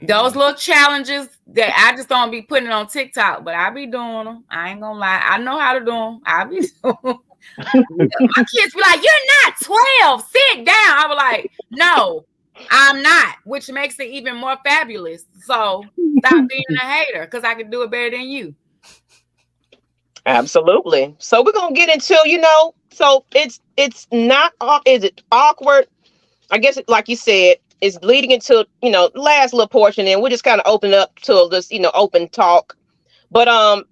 S2: Those little challenges that I just don't be putting on TikTok, but I be doing them. I ain't going to lie. I know how to do them. I be doing them. My kids be like, you're not 12, sit down. I was like, no, I'm not, which makes it even more fabulous. So stop being a hater because I can do it better than you.
S1: Absolutely. So we're gonna get into, so it's not, is it awkward? I guess like you said, it's leading into, last little portion, and we'll just kind of open up to this, open talk. But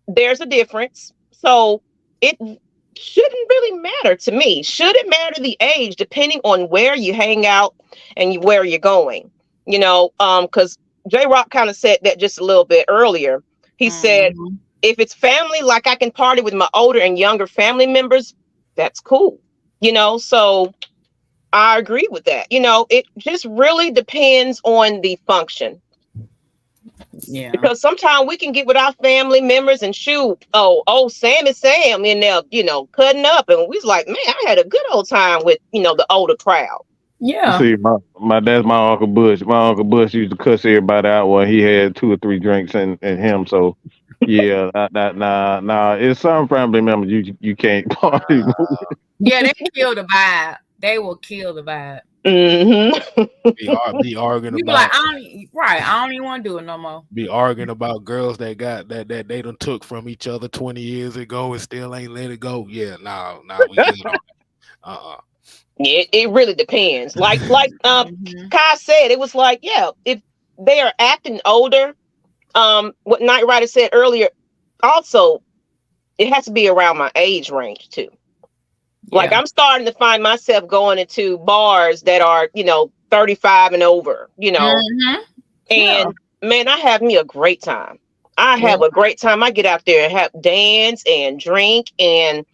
S1: there's a difference. So it shouldn't really matter to me. Should it matter the age, depending on where you hang out and where you're going? Because J-Rock kind of said that just a little bit earlier. He said, if it's family, like I can party with my older and younger family members, that's cool. So I agree with that. It just really depends on the function.
S2: Yeah.
S1: Because sometimes we can get with our family members and shoot, Sam is Sam in there, cutting up. And we was like, man, I had a good old time with, the older crowd.
S2: Yeah.
S4: See, that's my Uncle Bush. My Uncle Bush used to cuss everybody out when he had 2 or 3 drinks in him. So, yeah, nah. It's some family members you can't party with.
S2: Yeah, they kill the vibe. They will kill the vibe.
S1: Mm-hmm.
S5: Be arguing
S2: You be
S5: about
S2: like, I don't even want to do it no more.
S5: Be arguing about girls that got that they done took from each other 20 years ago and still ain't let it go. Yeah, nah, we get on.
S1: Yeah, it really depends. Like Kai said, it was like, yeah, if they are acting older, what Night Rider said earlier, also, it has to be around my age range too. Yeah. Like I'm starting to find myself going into bars that are, 35 and over, and man, I have me a great time. I have a great time. I get out there and have dance and drink and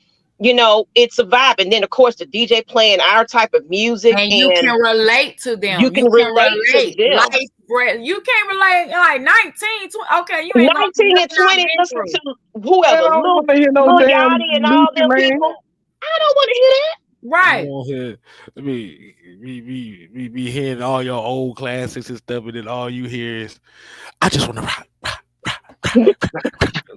S1: it's a vibe. And then of course the DJ playing our type of music.
S2: And you can relate to them.
S1: You can relate to them.
S2: You can't relate like 19, 20. Okay, you ain't
S1: 19 and 20, listen to whoever, Lil Yachty and all them people. I don't want to hear that.
S2: Right.
S5: Be hearing all your old classics and stuff, and then all you hear is, I just want to rock.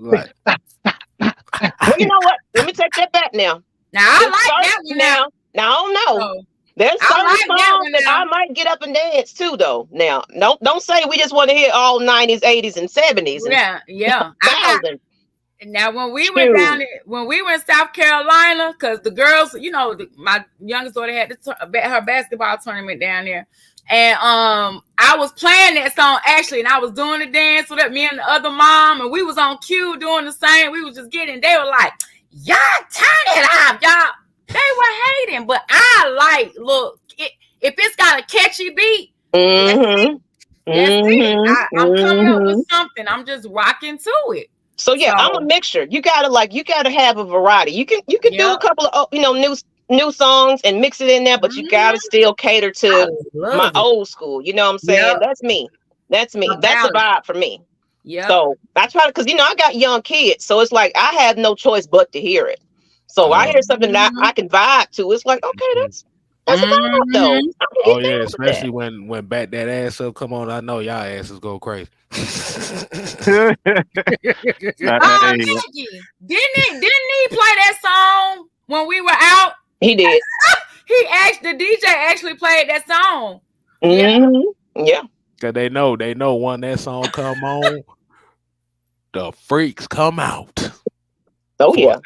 S5: Like,
S1: well, you know what? Let me take that back now.
S2: Now I like that one now.
S1: Now I don't know. There's some songs that I might get up and dance too, though. Now, don't say we just want to hear all 90s, 80s, and 70s.
S2: Yeah. Now, when we went down there, when we were in South Carolina, because the girls, my youngest daughter had her basketball tournament down there, and I was playing that song actually, and I was doing the dance with me and the other mom, and we was on cue doing the same. We was just getting. They were like, "Y'all turn it off, y'all." They were hating, but I look, if it's got a catchy beat, that's it. I'm coming up with something. I'm just rocking to it.
S1: So I'm a mixture. You gotta have a variety. You can do a couple of new songs and mix it in there, but you gotta still cater to my old school. You know what I'm saying? Yep. That's me. That's a vibe for me. Yeah. So I try to, because I got young kids, so it's like I have no choice but to hear it. So I hear something that I can vibe to. It's like, okay, that's a vibe though.
S5: Oh yeah, especially when Back That Ass Up come on, I know y'all asses go crazy.
S2: Maggie, didn't he play that song when we were out?
S1: He did.
S2: The DJ actually played that song.
S1: Yeah.
S5: Cause they know when that song come on, the freaks come out.
S1: Oh yeah.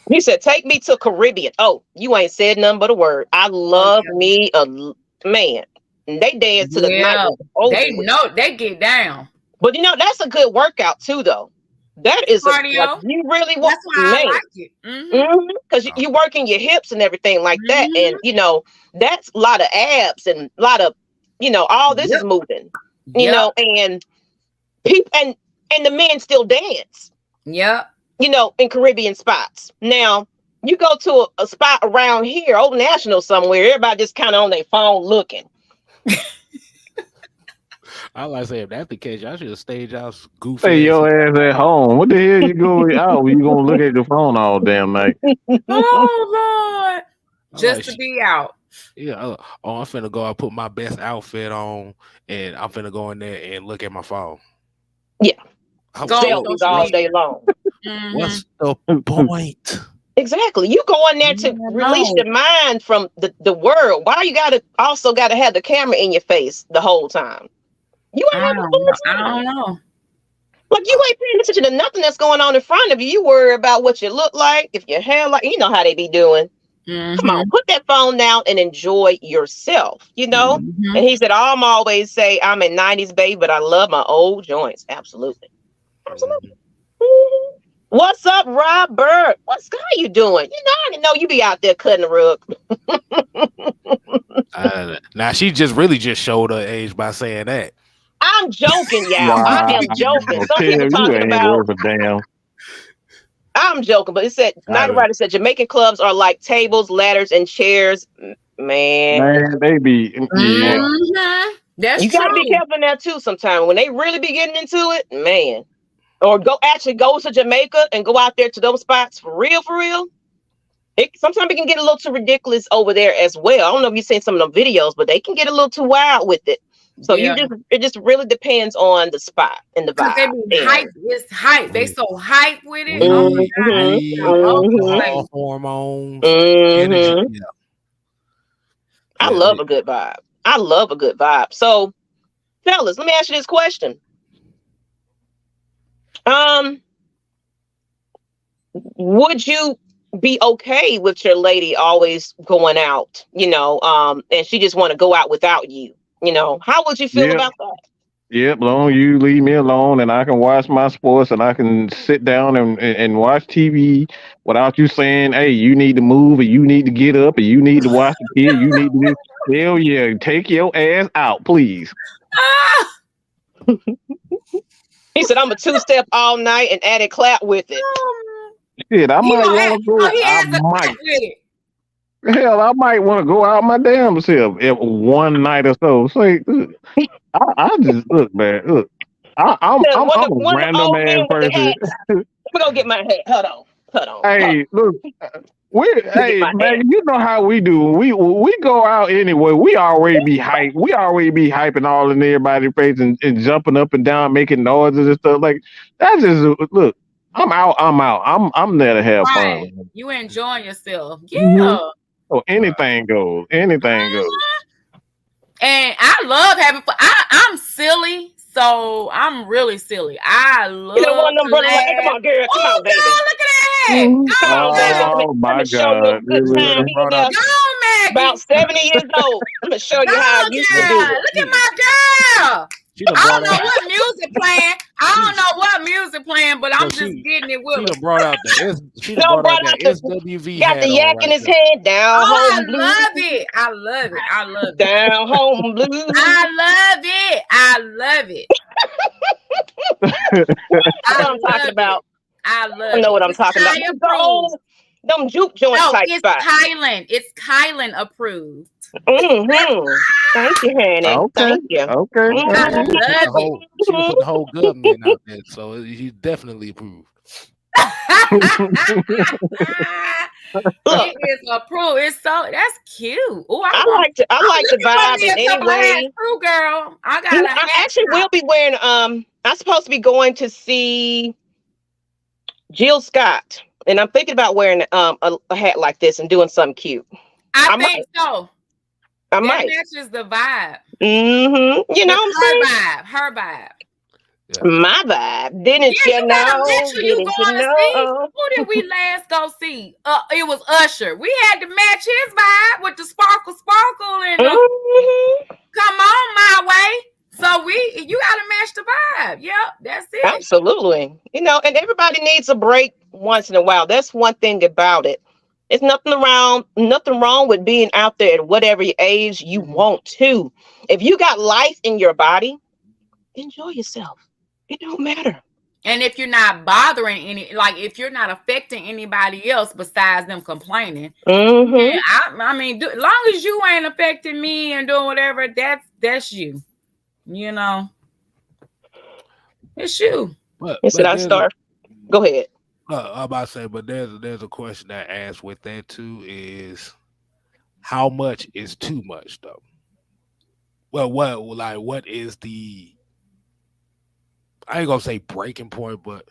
S1: He said, "Take me to Caribbean." Oh, you ain't said nothing but a word. I love me a man. And they dance to the night.
S2: They know they get down.
S1: But that's a good workout too, though. That is
S2: cardio.
S1: You really want.
S2: That's why I like it.
S1: Because you're working your hips and everything like that, and that's a lot of abs and a lot of all this is moving. And people and the men still dance.
S2: Yeah.
S1: In Caribbean spots. Now, you go to a spot around here, Old National somewhere, everybody just kind of on their phone looking.
S5: I like to say, if that's the case, y'all should have staged out goofy.
S4: Stay your ass at home. What the hell you going out when you gonna look at your phone all damn night?
S2: Oh Lord. Just to be out.
S5: Yeah. I'm finna go out, put my best outfit on, and I'm finna go in there and look at my phone.
S1: Yeah. Selfies all day long.
S5: What's the point?
S1: Exactly. You go in there to release your mind from the world. Why you gotta have the camera in your face the whole time? You ain't having a whole time.
S2: I don't know.
S1: Like you ain't paying attention to nothing that's going on in front of you. You worry about what you look like, if your hair how they be doing. Come on, put that phone down and enjoy yourself, And he said, I'm always say I'm a 90s baby, but I love my old joints. Absolutely. What's up, Robert? How you doing? I didn't know you be out there cutting the rug.
S5: Now she just really just showed her age by saying that.
S1: I'm joking, y'all.
S4: Wow.
S1: I am joking. Some people
S4: You
S1: talking
S4: ain't
S1: about.
S4: worth a damn.
S1: I'm joking, but it said Night Rider said Jamaican clubs are like tables, ladders, and chairs. Man,
S4: they be yeah.
S2: That's
S1: you
S2: true.
S1: gotta be careful now too. Sometimes when they really be getting into it, man, or go to Jamaica and go out there to those spots for real. Sometimes it can get a little too ridiculous over there as well. I don't know if you've seen some of them videos, but they can get a little too wild with it. So it just really depends on the spot and the vibe.
S2: They be hype. It's hype. They so hype with it.
S5: Alcohol, hormones, energy. Yeah.
S1: I love a good vibe. So, fellas, let me ask you this question. Would you be okay with your lady always going out, and she just want to go out without you? How would you feel about that?
S4: Yep, long you leave me alone and I can watch my sports and I can sit down and watch TV without you saying, hey, you need to move or you need to get up or you need to watch the kid, you need to do. Hell yeah, take your ass out, please.
S1: He said, I'm a two-step all night and add a clap with it.
S4: Shit, I might want to go. Hell, I might want to go out my damn self one night or so. I just look, man. Look, I'm a random ass person.
S1: Let me go get my hat. Hold on.
S4: Hey, look, man, you know how we do. We go out anyway. We already be hyped. We already be hyping all in everybody's face and jumping up and down, making noises and stuff. Like that's just look. I'm out. I'm there to have fun.
S2: You enjoying yourself. Yeah.
S4: Mm-hmm. Oh, anything goes. Anything goes.
S2: And I love having fun. I'm silly, so I'm really silly. I love
S1: come on, girl. Come on, baby.
S2: Girl, look at that head.
S1: Come on, baby.
S4: Oh, my God.
S1: Show you a good time.
S2: Go, Maggie.
S1: About 70 years old. I'm going to show you how I used to do it.
S2: Look at my girl. I don't know what music playing, but I'm just getting it with her.
S5: She brought out the SWV.
S1: Got the yak in his hand. Down home blues.
S2: I love it.
S1: Down home blues.
S2: I love it.
S1: That's what I'm talking about.
S2: I
S1: know what I'm talking about. Them juke joint type spots.
S2: It's Kielyn approved.
S1: Thank you, honey.
S4: Okay.
S1: Thank you.
S4: Okay.
S5: She put the whole government out there, so he's definitely approved.
S2: It is approved. That's cute. Ooh,
S1: I like the vibe in any way.
S2: True girl.
S1: I actually will be wearing. I'm supposed to be going to see Jill Scott, and I'm thinking about wearing a hat like this and doing something cute.
S2: I think so.
S1: I might.
S2: That matches the vibe.
S1: Mm-hmm. You know what I'm saying?
S2: Her vibe.
S1: Yeah. My vibe. Didn't you know? Who
S2: did we last go see? It was Usher. We had to match his vibe with the sparkle and come on my way. So you gotta match the vibe. Yep, that's it.
S1: Absolutely. And everybody needs a break once in a while. That's one thing about it. It's nothing wrong with being out there at whatever age you want to. If you got life in your body, enjoy yourself. It don't matter.
S2: And if you're not bothering if you're not affecting anybody else besides them complaining, I mean, as long as you ain't affecting me and doing whatever, that's you. It's you.
S1: Go ahead.
S5: I'm about to say, but there's a question that asks with that too is how much is too much though? Well, what is the, I ain't gonna say breaking point, but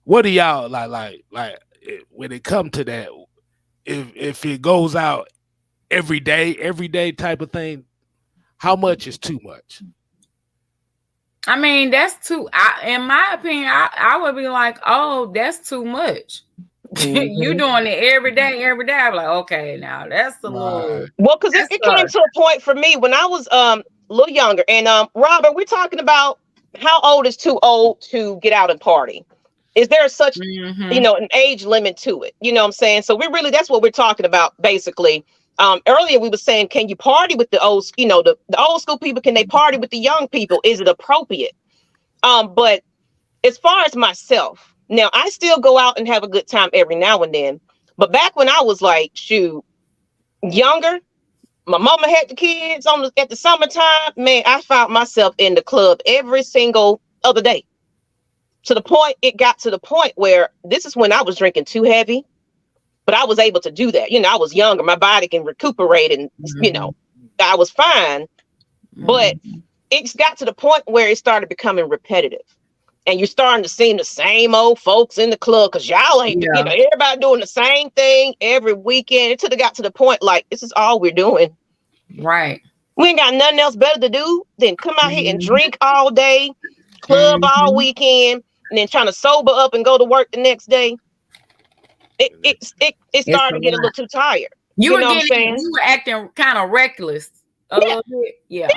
S5: what do y'all like when it comes to that? If it goes out every day type of thing, how much is too much?
S2: I mean, that's too. In my opinion, I would be like, "Oh, that's too much." You doing it every day. I'm like, okay, now that's a little.
S1: Well, because it came to a point for me when I was a little younger. And Robert, we're talking about how old is too old to get out and party. Is there an age limit to it? You know what I'm saying? So that's what we're talking about, basically. Earlier we were saying, can you party with the old, the old school people? Can they party with the young people? Is it appropriate? But as far as myself, now I still go out and have a good time every now and then. But back when I was like, younger, my mama had the kids at the summertime, man, I found myself in the club every single other day. It got to the point where this is when I was drinking too heavy, but I was able to do that. I was younger, my body can recuperate and, I was fine. But it got to the point where it started becoming repetitive. And you're starting to see the same old folks in the club because y'all ain't, everybody doing the same thing every weekend. It got to the point like, this is all we're doing.
S2: Right.
S1: We ain't got nothing else better to do than come out here and drink all day, club all weekend, and then trying to sober up and go to work the next day. It started to get a little too tired.
S2: You were acting kind of reckless a little bit. Yeah.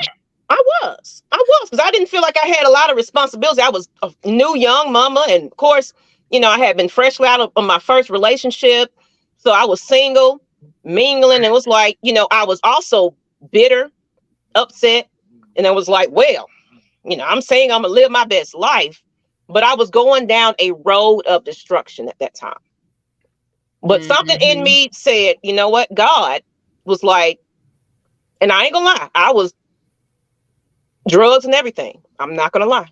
S1: I was because I didn't feel like I had a lot of responsibility. I was a new young mama. And of course, I had been freshly out of my first relationship. So I was single, mingling. And it was like, I was also bitter, upset. And I was like, well, I'm saying I'm going to live my best life. But I was going down a road of destruction at that time. But something in me said, you know what? God was like, and I ain't going to lie, I was drugs and everything. I'm not gonna lie.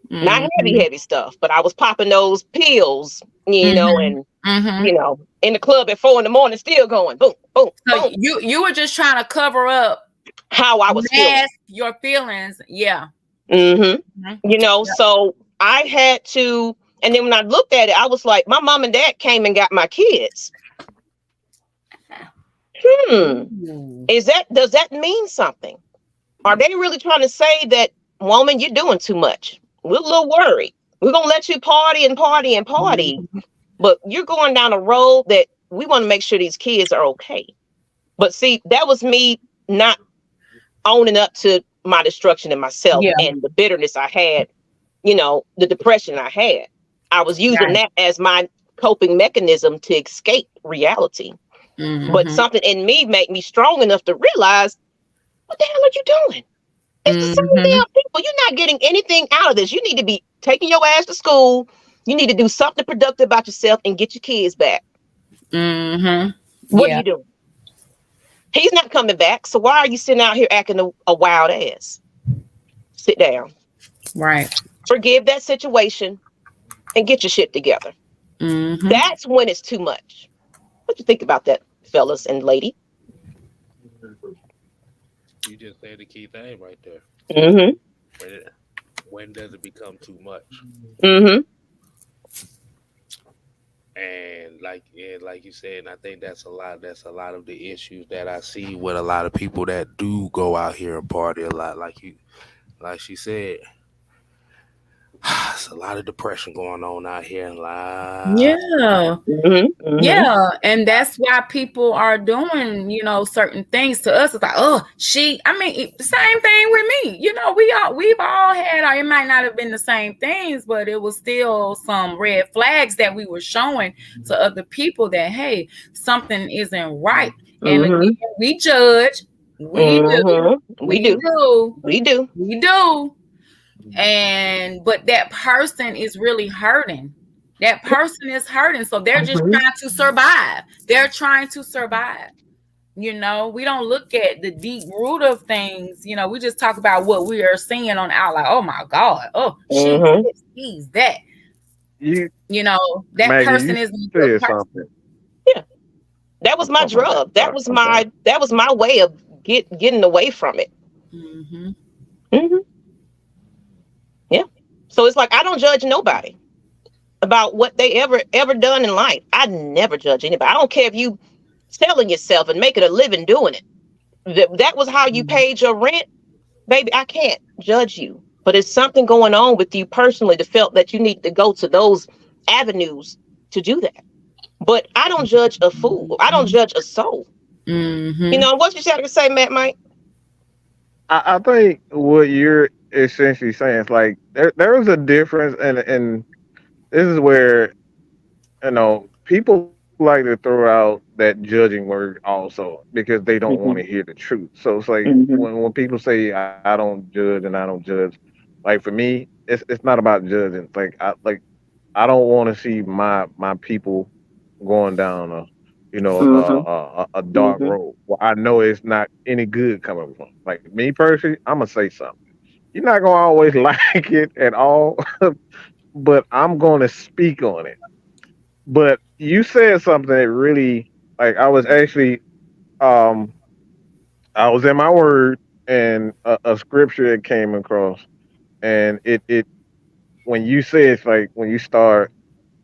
S1: Not heavy stuff, but I was popping those pills, and in the club at 4 a.m, still going boom, boom,
S2: so
S1: boom.
S2: You were just trying to cover up
S1: how I was feeling.
S2: Your feelings. Yeah.
S1: So I had to, and then when I looked at it, I was like, my mom and dad came and got my kids. Does that mean something? Are they really trying to say that, woman, you're doing too much? We're a little worried. We're going to let you party and party and party. But you're going down a road that we want to make sure these kids are okay. But see, that was me not owning up to my destruction in myself and the bitterness I had, the depression I had. I was using that as my coping mechanism to escape reality. But something in me made me strong enough to realize, what the hell are you doing? It's the same damn people. You're not getting anything out of this. You need to be taking your ass to school. You need to do something productive about yourself and get your kids back. What are you doing? He's not coming back. So why are you sitting out here acting a wild ass? Sit down.
S2: Right.
S1: Forgive that situation and get your shit together. That's when it's too much. What do you think about that, fellas and lady?
S5: You just said the key thing right there. When does it become too much? And like you said, and I think that's a lot of the issues that I see with a lot of people that do go out here and party a lot. Like she said, it's a lot of depression going on out here and
S2: and that's why people are doing certain things to us. It's like, the same thing with me. We've all had it might not have been the same things, but it was still some red flags that we were showing to other people that, hey, something isn't right. And again, we judge. We do. But that person is really hurting. That person is hurting. So they're just trying to survive. We don't look at the deep root of things. We just talk about what we are seeing on out. Like, oh my God. Oh, he's that. That Maggie, person is a good person.
S4: Something.
S1: Yeah. That was my drug. That was my way of getting away from it. Yeah. So it's like, I don't judge nobody about what they ever done in life. I never judge anybody. I don't care if you selling yourself and making a living doing it. That was how you paid your rent, baby. I can't judge you, but it's something going on with you personally that felt that you need to go to those avenues to do that. But I don't judge a fool. I don't judge a soul. What you trying to say, Matt, Mike?
S4: I think what you're essentially saying is like there is a difference, and this is where people like to throw out that judging word also because they don't want to hear the truth. So it's like when people say I don't judge and I don't judge, like for me, it's not about judging. I don't want to see my people going down a dark road. Well, I know it's not any good coming from. Like me personally, I'm gonna say something. You're not gonna always like it at all, but I'm gonna speak on it. But you said something that really, like, um I was in my word and a scripture that came across, and it when you say it's like when you start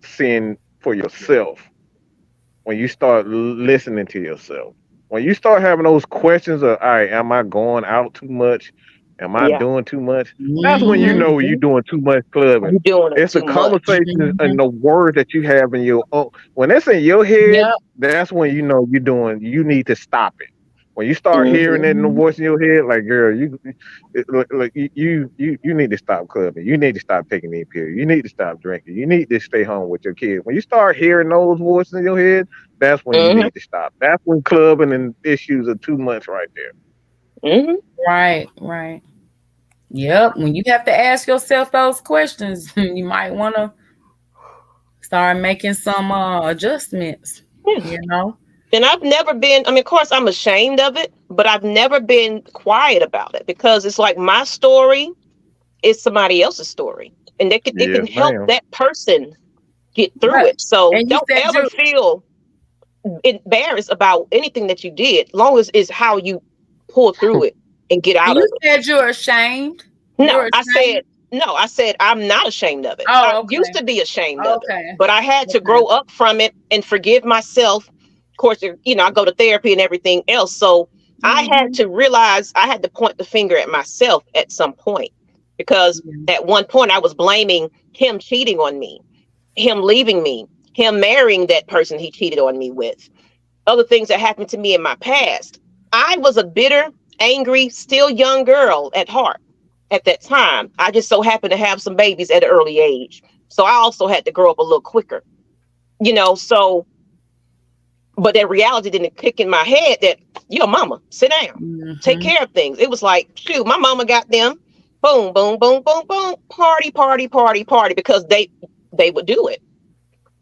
S4: seeing for yourself, when you start listening to yourself, when you start having those questions of, all right, am I going out too much? Am I
S1: Yeah.
S4: doing too much? That's when you know you're doing too much clubbing.
S1: You're doing it
S4: It's the
S1: too much.
S4: conversation and the words that you have in your own. When it's in your head, that's when you know you need to stop it. When you start hearing it in the voice in your head, like girl, you need to stop clubbing. You need to stop taking these pills. You need to stop drinking. You need to stay home with your kids. When you start hearing those voices in your head, that's when you need to stop. That's when clubbing and issues are too much right there.
S2: Right. Yep. When you have to ask yourself those questions, you might want to start making some adjustments. You know.
S1: And I've never been, I mean, of course, I'm ashamed of it, but I've never been quiet about it because it's like my story is somebody else's story. And it can help that person get through it. So don't ever feel embarrassed about anything that you did, long as it's how you pull through it and get out of it.
S2: You said you're ashamed?
S1: No, I said I'm not ashamed of it. I used to be ashamed of it, but I had to grow up from it and forgive myself. Of course, I go to therapy and everything else. So I had to realize I had to point the finger at myself at some point, because at one point I was blaming him cheating on me, him leaving me, him marrying that person he cheated on me with, other things that happened to me in my past. I was a bitter, angry, still young girl at heart at that time. I just so happened to have some babies at an early age. So I also had to grow up a little quicker, but that reality didn't click in my head that, your mama, sit down, take care of things. It was like, shoot, my mama got them, boom, boom, boom, boom, boom, party, because they would do it.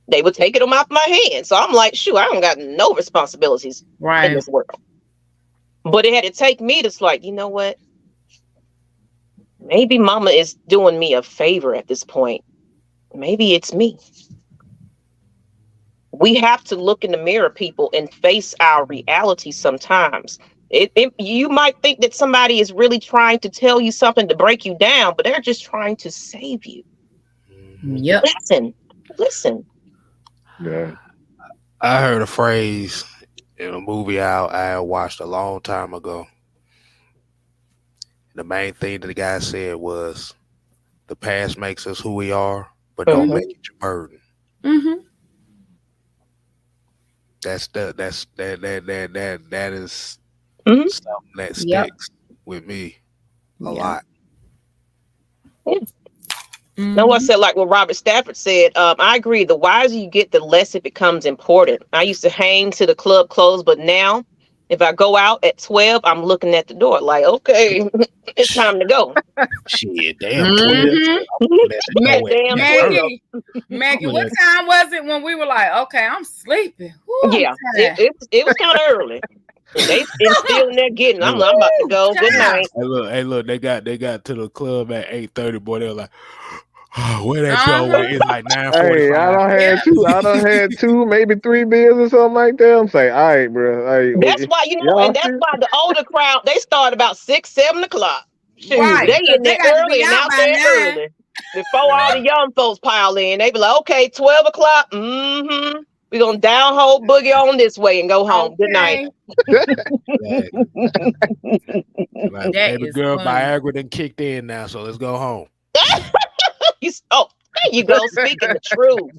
S1: They would take it off my hands. So I'm like, shoot, I don't got no responsibilities in this world. But it had to take me to like, you know what? Maybe mama is doing me a favor at this point. Maybe it's me. We have to look in the mirror, people, and face our reality sometimes. You might think that somebody is really trying to tell you something to break you down, but they're just trying to save you.
S2: Yep.
S1: Listen.
S4: Yeah.
S5: I heard a phrase in a movie I watched a long time ago. The main thing that the guy said was, the past makes us who we are, but don't make it your burden. That is something that sticks with me a lot.
S1: No, I said, like what Robert Stafford said, I agree. The wiser you get, the less it becomes important. I used to hang till the club closed, but now if I go out at 12, I'm looking at the door like, okay, it's time to go.
S5: Shit, damn 12.
S2: Maggie, what time was it when we were like, okay, I'm sleeping? Ooh,
S1: yeah, it was kind of early. They still in there getting. I'm about to go. Good night.
S5: Hey, look, they got to the club at 8:30. Boy, they were like, oh, where that show at? It's like 9:45.
S4: Hey, I done had two, maybe 3 beers or something like that. I'm saying, all right, bro.
S1: That's why and that's why the older crowd, they start about 6, 7 o'clock. Shoot, they in there early and out there early before all the young folks pile in. They be like, okay, 12 o'clock. We're gonna down hole boogie on this way and go home. Good night.
S5: Like, baby girl, Viagra done kicked in now, so let's go home.
S1: There you go, speaking the truth.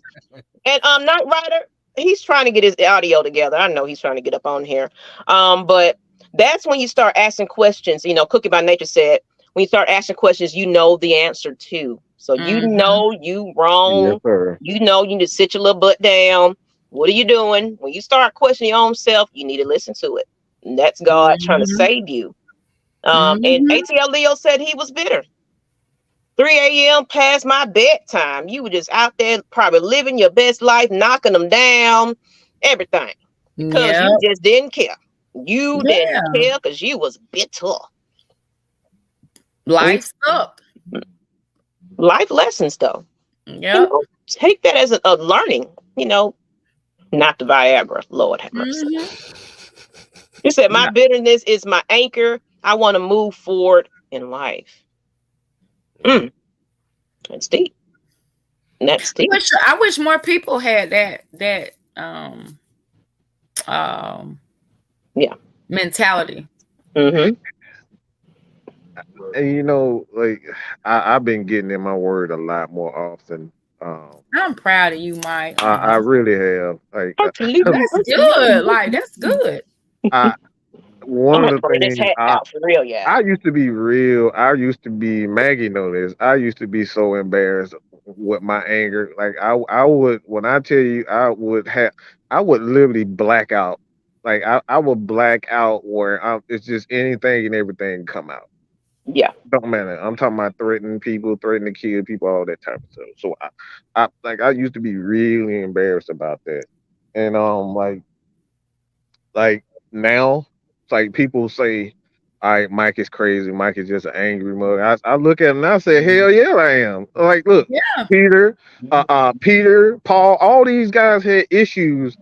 S1: And Night Rider, he's trying to get his audio together. I know he's trying to get up on here. But that's when you start asking questions. Cookie by Nature said, when you start asking questions, you know the answer to. So you know you wrong.
S4: Yes, sir.
S1: You know you need to sit your little butt down What are you doing? When you start questioning your own self, you need to listen to it. And that's God trying to save you. And ATL Leo said he was bitter. 3 a.m. past my bedtime. You were just out there probably living your best life, knocking them down, everything. Because you just didn't care. You didn't care because you was bitter.
S2: Life sucked.
S1: Life lessons, though.
S2: Yeah.
S1: Take that as a learning, not the Viagra. Lord have mercy. You said, my bitterness is my anchor. I want to move forward in life. That's deep. That's deep.
S2: I wish more people had that mentality.
S4: And like I've been getting in my word a lot more often.
S2: I'm proud of you, Mike.
S4: I really have. Like
S2: that's good. Like that's good.
S4: One of the things
S1: for real,
S4: I used to be real. I used to be Maggie knows this. I used to be so embarrassed with my anger. Like I would, when I tell you, I would literally black out. Like I would black out where it's just anything and everything come out.
S1: Yeah,
S4: don't matter. I'm talking about threatening people, threatening to kill people, all that type of stuff. So I used to be really embarrassed about that, and like now, it's like people say, "All right, Mike is crazy. Mike is just an angry mug." I look at him and I say, "Hell yeah, I am." Like, look, Peter, Paul, all these guys had issues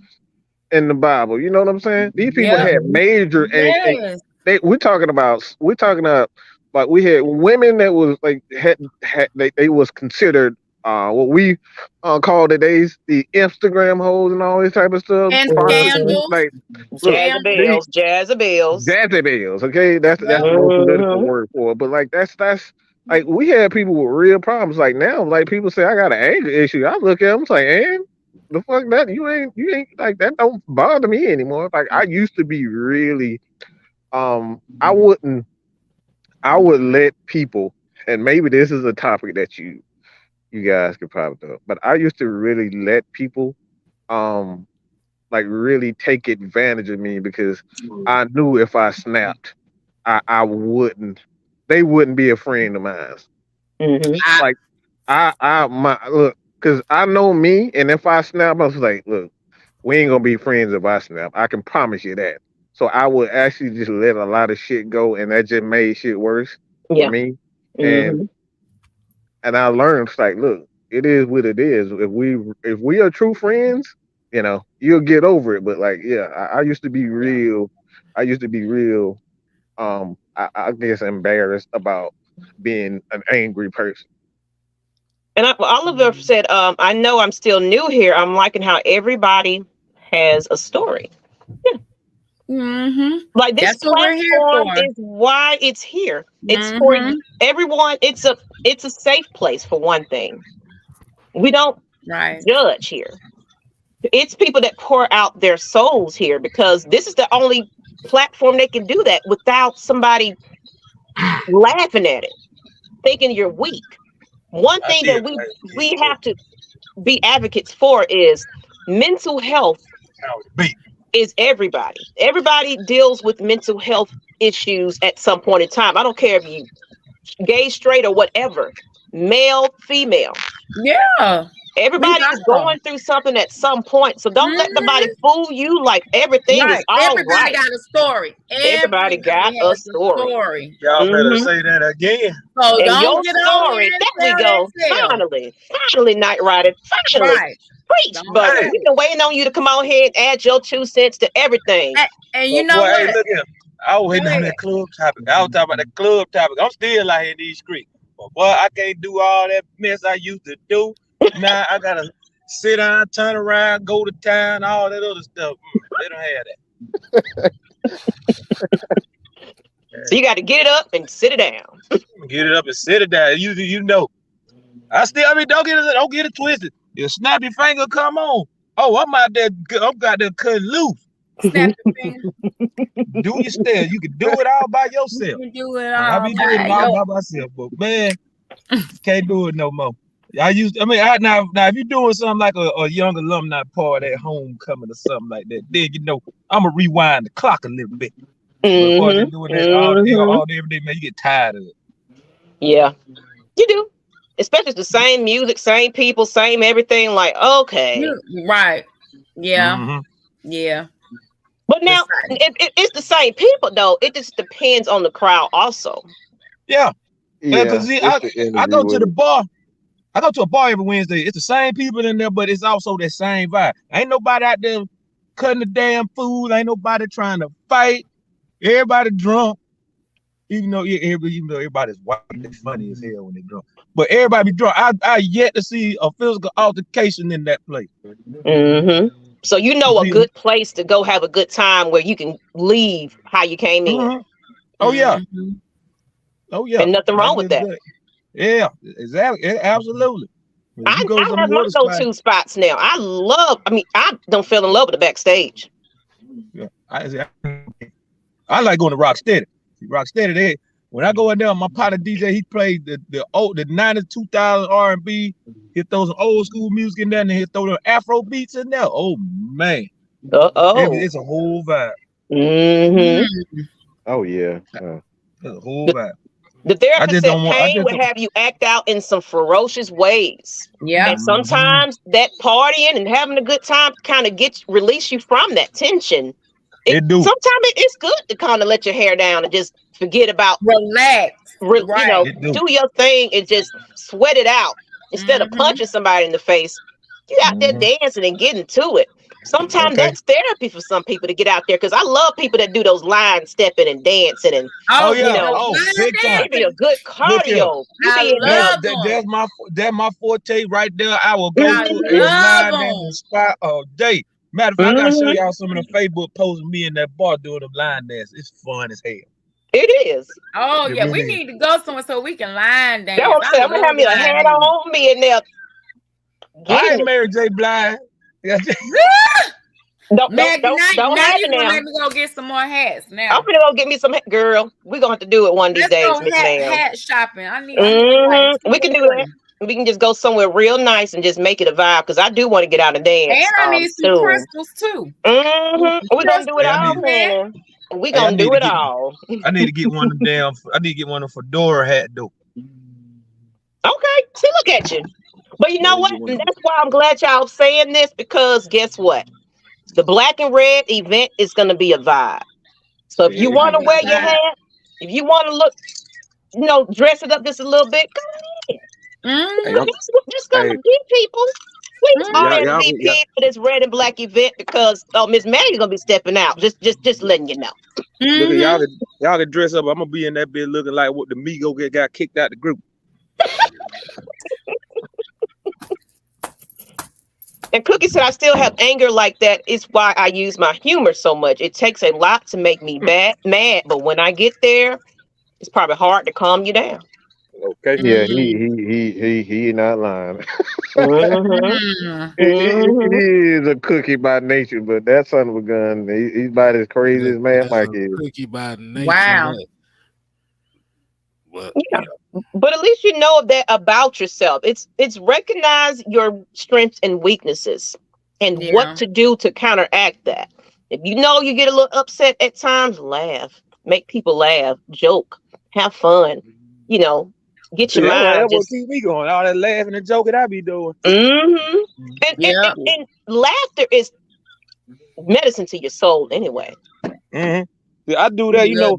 S4: in the Bible. You know what I'm saying? These people had major, and we're talking about like we had women that was like they was considered what we call today's the Instagram hoes and all this type of stuff.
S2: And scandals.
S1: Like
S4: Jazzabels. Okay, that's the most political word for it. But like that's like we had people with real problems. Like now, like people say I got an anger issue. I look at them it's like, and the fuck that you ain't like that don't bother me anymore. Like I used to be really I would let people, and maybe this is a topic that you guys could probably do, but I used to really let people like really take advantage of me because I knew if I snapped, they wouldn't be a friend of mine. Like look, because I know me, and if I snap, I was like, look, we ain't gonna be friends if I snap. I can promise you that. So I would actually just let a lot of shit go, and that just made shit worse for me. And I learned, it's like, look, it is what it is. If we are true friends, you'll get over it. But like, I used to be real. I guess embarrassed about being an angry person.
S1: And Oliver said, I know I'm still new here. I'm liking how everybody has a story. Yeah. Like this platform is why it's here. It's for everyone. It's a safe place for one thing. We don't judge here. It's people that pour out their souls here because this is the only platform they can do that without somebody laughing at it, thinking you're weak. One thing that we have to be advocates for is mental health. Is everybody. Everybody deals with mental health issues at some point in time. I don't care if you gay, straight, or whatever, male, female.
S2: Yeah.
S1: Everybody is going through something at some point. So don't let nobody fool you like everything is all
S2: Everybody got a story.
S1: Everybody got a story.
S6: Y'all better say that again.
S2: So
S1: and
S2: don't
S1: your
S2: get
S1: story, there we go. Finally, Night Rider. Finally. Preach, but we've been waiting on you to come on here and add your 2 cents to everything.
S2: And you know what?
S6: Hey, look here. I was hitting on that club topic. I was talking about the club topic. I'm still out here in these streets. But boy, I can't do all that mess I used to do. Now I gotta sit down, turn around, go to town, all that other stuff. They don't have that.
S1: So you got to get it up and sit it down.
S6: Get it up and sit it down. You know. Don't get it twisted. Your snappy finger come on. Oh, I'm out there cutting loose.
S2: Snap your finger.
S6: Do your style. You can do it all by yourself.
S2: You can do it all
S6: I be doing it all by myself, but man, can't do it no more. I mean, now if you're doing something like a young alumni party at homecoming or something like that, then I'm gonna rewind the clock a little bit. But of course, they're doing that all day, every day, man. You get tired of it.
S1: Yeah, you do. Especially the same music, same people, same everything. Like, okay,
S2: right? Yeah, yeah.
S1: But now it's the same people though. It just depends on the crowd, also.
S6: Yeah, because I go to the bar. I go to a bar every Wednesday. It's the same people in there, but it's also that same vibe. Ain't nobody out there cutting the damn food. Ain't nobody trying to fight. Everybody drunk. Even though everybody's white, they're funny as hell when they're drunk. But everybody be drunk. I yet to see a physical altercation in that place.
S1: So a good place to go have a good time where you can leave how you came in.
S6: Oh yeah. Oh yeah.
S1: And nothing wrong with that.
S6: Yeah, exactly. Absolutely.
S1: I have my go-to spots now. I don't feel in love with the backstage.
S6: Yeah, I like going to Rocksteady. Rocksteady, when I go in there, my partner DJ, he played the 90s, 2000 R&B. He'll throw some old school music in there, and he'll throw the Afro beats in there. Oh man, it's a whole vibe.
S4: Oh yeah,
S6: it's a whole vibe.
S1: The therapist said pain would have you act out in some ferocious ways.
S2: Yeah.
S1: And sometimes that partying and having a good time kind of release you from that tension. Sometimes it's good to kind of let your hair down and just forget about
S2: relax.
S1: Do your thing and just sweat it out instead of punching somebody in the face. You out there dancing and getting to it. Sometimes that's therapy for some people to get out there, because I love people that do those line stepping and dancing and
S6: big time.
S1: It'd be a good cardio.
S6: That's my forte right there. I will go to a line dancing spot all day. Matter of fact, I gotta show y'all some of the Facebook posts of me in that bar doing the line dance. It's fun as hell.
S1: It is.
S2: Oh yeah, we need to go somewhere so we can line dance.
S1: I'm gonna have me a hat on me in there.
S6: I ain't Mary J. Blige.
S1: Don't
S2: now
S1: have it now.
S2: Let me go get some more hats now.
S1: I'm gonna go get me some girl. We're gonna have to do it one of these days.
S2: Let's go hat shopping. I need
S1: we can do that. We can just go somewhere real nice and just make it a vibe, because I do want to get out and dance.
S2: And I need some crystals too.
S1: We're gonna do it all, man. We're gonna do it all.
S6: I need to get one of them fedora hat though.
S1: Okay, see, look at you. But you know what? And that's why I'm glad y'all saying this, because guess what? The black and red event is going to be a vibe. So if you want to wear your hat, if you want to look, dress it up just a little bit, go ahead. Just going to get people. Please RSVP for this red and black event, because Miss Maggie's going to be stepping out. Just letting you know.
S6: Look at y'all can dress up. I'm going to be in that bit looking like what the Migo got kicked out the group.
S1: And Cookie said, I still have anger like that. It's why I use my humor so much. It takes a lot to make me mad, but when I get there, it's probably hard to calm you down.
S6: Okay.
S4: Yeah, he not lying. He is a cookie by nature, but that son of a gun, he's about as crazy as man Mike is.
S5: Cookie by nature.
S2: Wow.
S1: But at least you know that about yourself. It's recognize your strengths and weaknesses and what to do to counteract that. If you know you get a little upset at times, laugh, make people laugh, joke, have fun. Get your mind.
S6: Just keep me going. All that laughing and joking I be doing.
S1: And laughter is medicine to your soul anyway.
S6: I do that.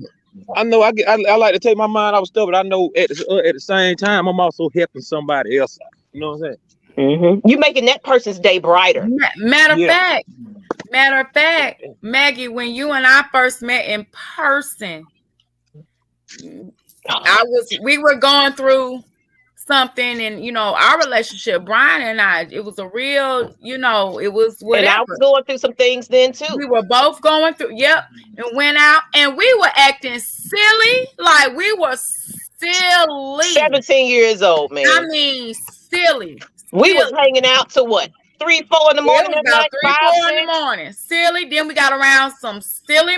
S6: I know I like to take my mind off stuff, but I know at the same time I'm also helping somebody else out. You know what I'm saying?
S1: You making that person's day brighter.
S2: Matter of fact, Maggie, when you and I first met in person, we were going through something, and our relationship, Brian and I, it was a real, it was whatever.
S1: And I was going through some things then too.
S2: We were both going through, and went out, and we were acting silly, like we were silly.
S1: 17 years old, man.
S2: I mean, silly.
S1: We was hanging out to what? 3, 4 in the morning.
S2: About 3, 4 in the morning. Silly. Then we got around some silly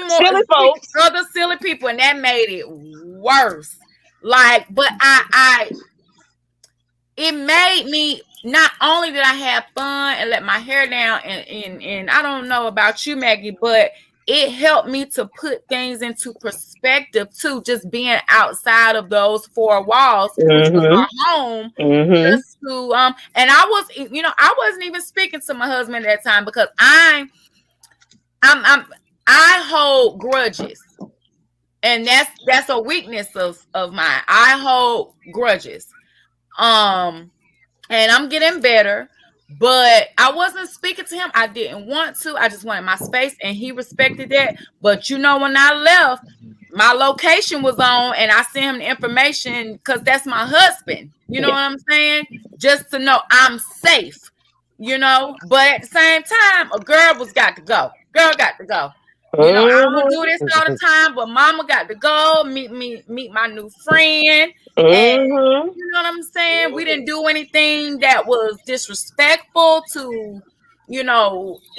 S1: folks,
S2: other silly people, and that made it worse. Like, but it made me, not only did I have fun and let my hair down, and I don't know about you, Maggie, but it helped me to put things into perspective too, just being outside of those four walls, which was our home. Just to and I was, I wasn't even speaking to my husband at that time, because I hold grudges, and that's a weakness of mine. I hold grudges. And I'm getting better, but I wasn't speaking to him. I didn't want to. I just wanted my space, and he respected that. But when I left, my location was on, and I sent him the information because that's my husband. You know what I'm saying? Just to know I'm safe. But at the same time, a girl got to go. Girl got to go. I don't do this all the time, but mama got to go meet my new friend. And you know what I'm saying? We didn't do anything that was disrespectful to,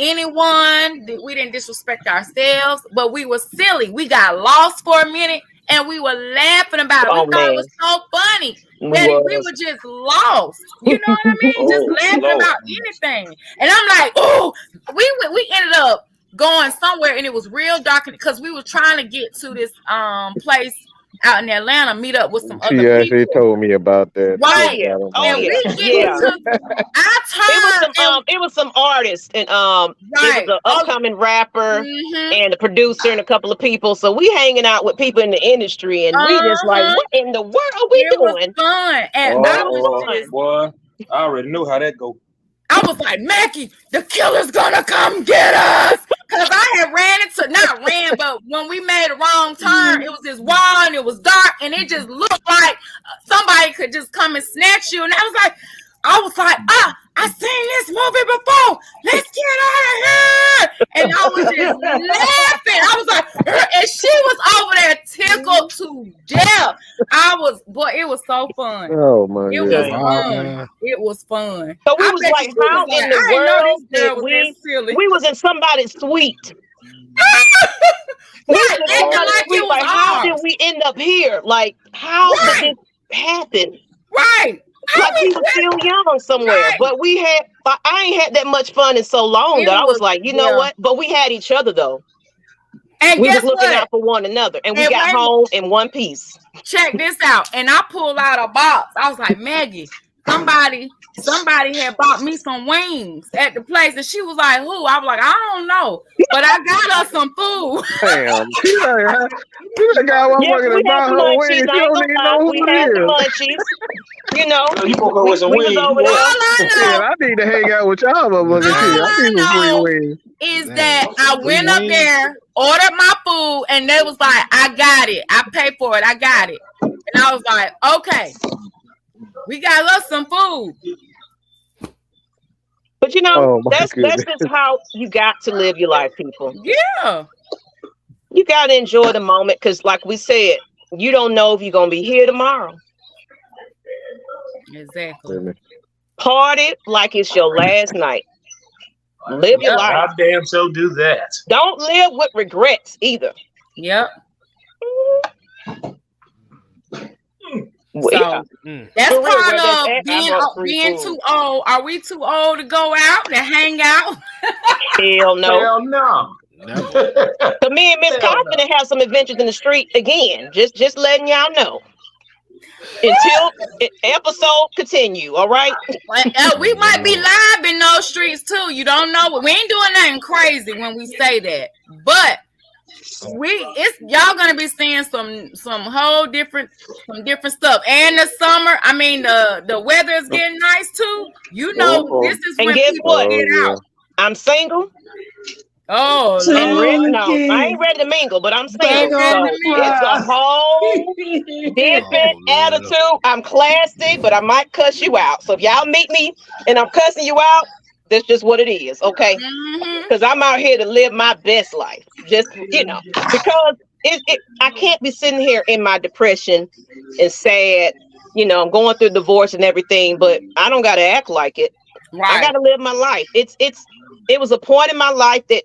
S2: anyone. We didn't disrespect ourselves, but we were silly. We got lost for a minute, and we were laughing about it. We thought it was so funny. We were just lost. You know what I mean? Just laughing about anything. And I'm like, oh, we ended up going somewhere, and it was real dark because we were trying to get to this place out in Atlanta, meet up with some other people.
S4: She actually told me about that.
S2: Right. We
S1: it was some artists, and it was an upcoming rapper and a producer and a couple of people. So we hanging out with people in the industry, and we just like, what in the world are we doing?
S2: It was fun. And
S6: boy, I already know how that go.
S2: I was like, Maggie, the killer's gonna come get us. Because I had but when we made a wrong turn, it was this wall, and it was dark, and it just looked like somebody could just come and snatch you. And I was like, I seen this movie before. Let's get out of here. And I was just laughing. I was like, and she was over there tickled to death. It was so fun.
S4: Oh my God.
S2: It was fun. It was fun.
S1: So we was like, how in the world did we was in somebody's suite? How did we end up here? Like, how did this happen?
S2: Right.
S1: Like we were still young somewhere, but I ain't had that much fun in so long that I was like, you know what? But we had each other though. And we was looking out for one another, and we got home in one piece.
S2: Check this out. And I pulled out a box. I was like, Maggie, somebody had bought me some wings at the place, and she was like, who? I was like, I don't know, but I got us some food.
S4: Damn, you got one fucking buy her wings. You don't even know who it is.
S1: You know,
S6: you woke up with some wings.
S2: All
S4: I need to hang out with y'all motherfuckers too. I need some free wings.
S2: Is that I went up there, ordered my food, and they was like, I got it. I paid for it. I got it. And I was like, okay. We got us some food.
S1: But that's just how you got to live your life, people.
S2: Yeah.
S1: You got to enjoy the moment, because like we said, you don't know if you're going to be here tomorrow.
S2: Exactly.
S1: Party like it's your last night. Live your life.
S6: I damn so do that.
S1: Don't live with regrets either.
S2: Yep.
S1: Well,
S2: that's part of being too old. Are we too old to go out and hang out?
S1: Hell no.
S6: Hell no.
S1: So me and Miss Coffin have some adventures in the street again. Just letting y'all know. Until episode continue, all right?
S2: We might be live in those streets too. You don't know. We ain't doing nothing crazy when we say that, but y'all gonna be seeing some different stuff. And the summer, I mean the weather is getting nice too. This is when people get out.
S1: I'm single.
S2: Oh,
S1: I ain't ready to mingle, but I'm single. So it's a whole different attitude. I'm classy, but I might cuss you out. So if y'all meet me and I'm cussing you out, that's just what it is, okay? Because I'm out here to live my best life. Just, because I can't be sitting here in my depression and sad. I'm going through divorce and everything, but I don't got to act like it. Right. I got to live my life. It was a point in my life that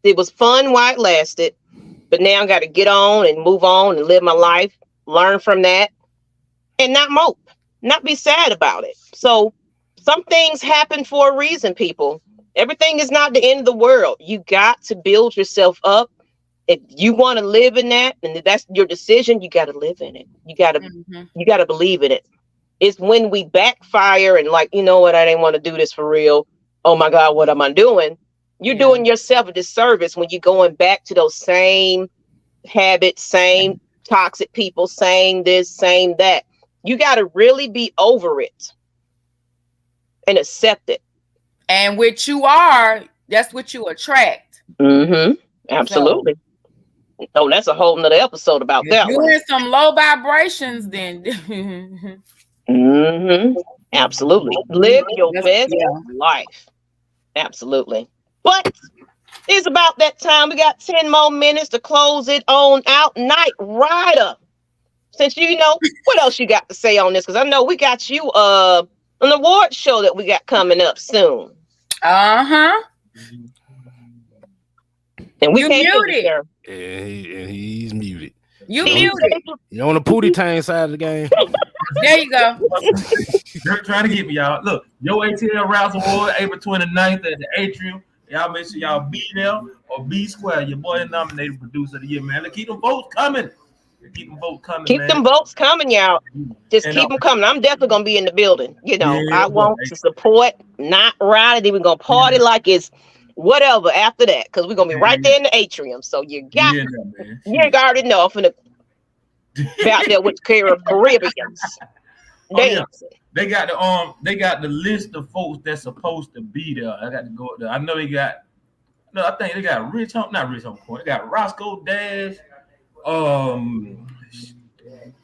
S1: it was fun while it lasted, but now I got to get on and move on and live my life, learn from that, and not mope. not be sad about it. So some things happen for a reason, people. Everything is not the end of the world. You got to build yourself up. If you want to live in that, and if that's your decision, you got to live in it. You got to believe in it. It's when we backfire and like, you know what, I didn't want to do this for real. Oh my God, what am I doing? You're doing yourself a disservice when you're going back to those same habits, same toxic people, saying this, saying that. You got to really be over it and accept it.
S2: And which you are, that's what you attract.
S1: Absolutely. So that's a whole nother episode about that one.
S2: Doing some low vibrations, then.
S1: Absolutely. Live your best life. Absolutely. But it's about that time. We got 10 more minutes to close it on out. Night Rider. Since you know, what else you got to say on this? Because I know we got you an award show that we got coming up soon. And we can't hear you, sir.
S5: Yeah, he's muted.
S2: You muted.
S5: You on the Pootie Tang side of the game?
S2: There you go.
S6: They're trying to get me, y'all. Look, Yo ATL Rouse Award, April 29th at the Atrium. Y'all make sure y'all be there or be square. Your boy is nominated producer of the year, man. Let's keep them votes coming. Keep them votes coming,
S1: y'all. Just keep them coming. I'm definitely gonna be in the building. You know, I want to support, not ride it. Even gonna party like it's whatever after that, because we're gonna be right there in the atrium. So you got, you already know I'm finna be out there with Caribbeans.
S6: They got the list of folks that's supposed to be there. I got to go there. I know they got. No, I think they got not Rich Home Court. They got Roscoe Dash.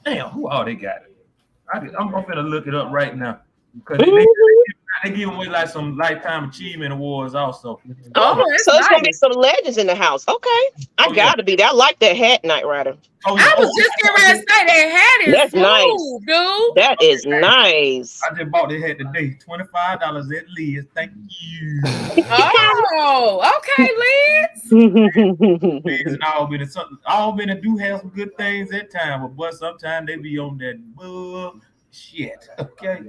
S6: Damn, who all they got? I'm gonna look it up right now because they give away like some lifetime achievement awards also.
S1: So it's gonna be some legends in the house. Okay, I gotta be there. I like that hat, Night Rider.
S2: I was just getting ready to say that hat is
S1: that's
S2: cool,
S1: nice,
S2: dude.
S1: That is nice.
S6: I just bought that hat today. $25 at Liz. Thank you.
S2: Oh, okay, Liz.
S6: And all been to do have some good things at time, but sometimes they be on that shit. Okay.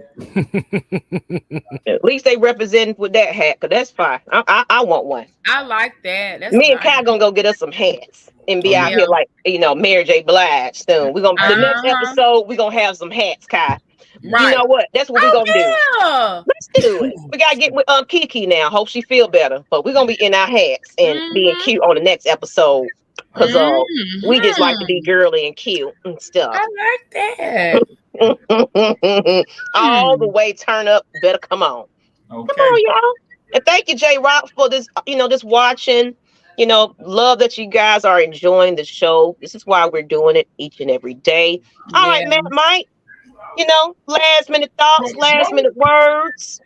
S1: At least they represent with that hat, cause that's fine. I want one.
S2: I like that. That's
S1: me and Kai gonna go get us some hats and be out here like Mary J. Blige soon. We're gonna the next episode. We're gonna have some hats, Kai. Right. You know what? That's what we're gonna do. Let's do it. We gotta get with Kiki now. Hope she feel better. But we're gonna be in our hats and being cute on the next episode. Cause we just like to be girly and cute and stuff.
S2: I like that.
S1: All the way turn up, better come on.
S6: Okay.
S1: Come on, y'all. And thank you, J Rock, for this, this watching. Love that you guys are enjoying the show. This is why we're doing it each and every day. All right, Matt, Mike. Last minute thoughts, last minute words.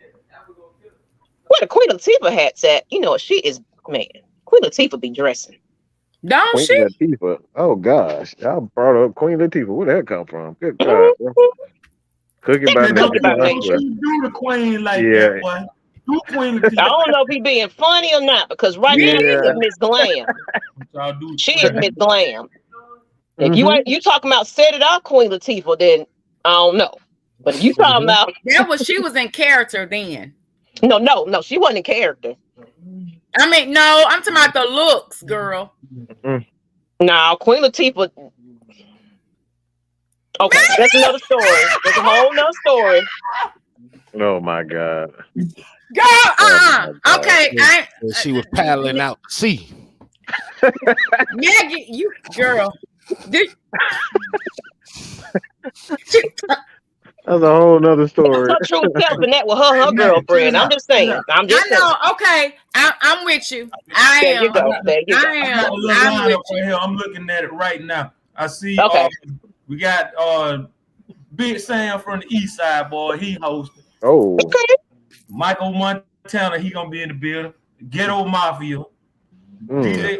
S1: Where the Queen Latifah hat's at? She is, man. Queen Latifah be dressing.
S2: Don't
S4: Queen
S2: she?
S4: Latifah. Oh gosh, I brought up Queen Latifah. Where that come from? Good God. Cooking by
S6: nature. Do the Queen like that, boy. Do Queen Latifah.
S1: I don't know if he being funny or not, because right now she is Miss Glam. She is Miss Glam. If you talking about set it up, Queen Latifah, then I don't know. But if you talking about
S2: she was in character then.
S1: No, she wasn't in character.
S2: I mean, no, I'm talking about the looks, girl.
S1: No, Queen Latifah. Okay, that's another story. That's a whole nother story.
S4: Oh my God.
S2: Girl, okay.
S5: She was paddling out to sea.
S2: Maggie, you girl.
S4: That's a whole nother story.
S1: That's her true self, and that was her girlfriend. I'm just saying.
S2: I know. Okay, I'm with you. I am.
S1: There you go.
S6: I am. I'm looking at it right now. I see.
S1: Okay.
S6: We got Big Sam from the East Side, boy. He hosted.
S4: Oh.
S1: Okay.
S6: Michael Montana, he gonna be in the building. Ghetto Mafia. DJ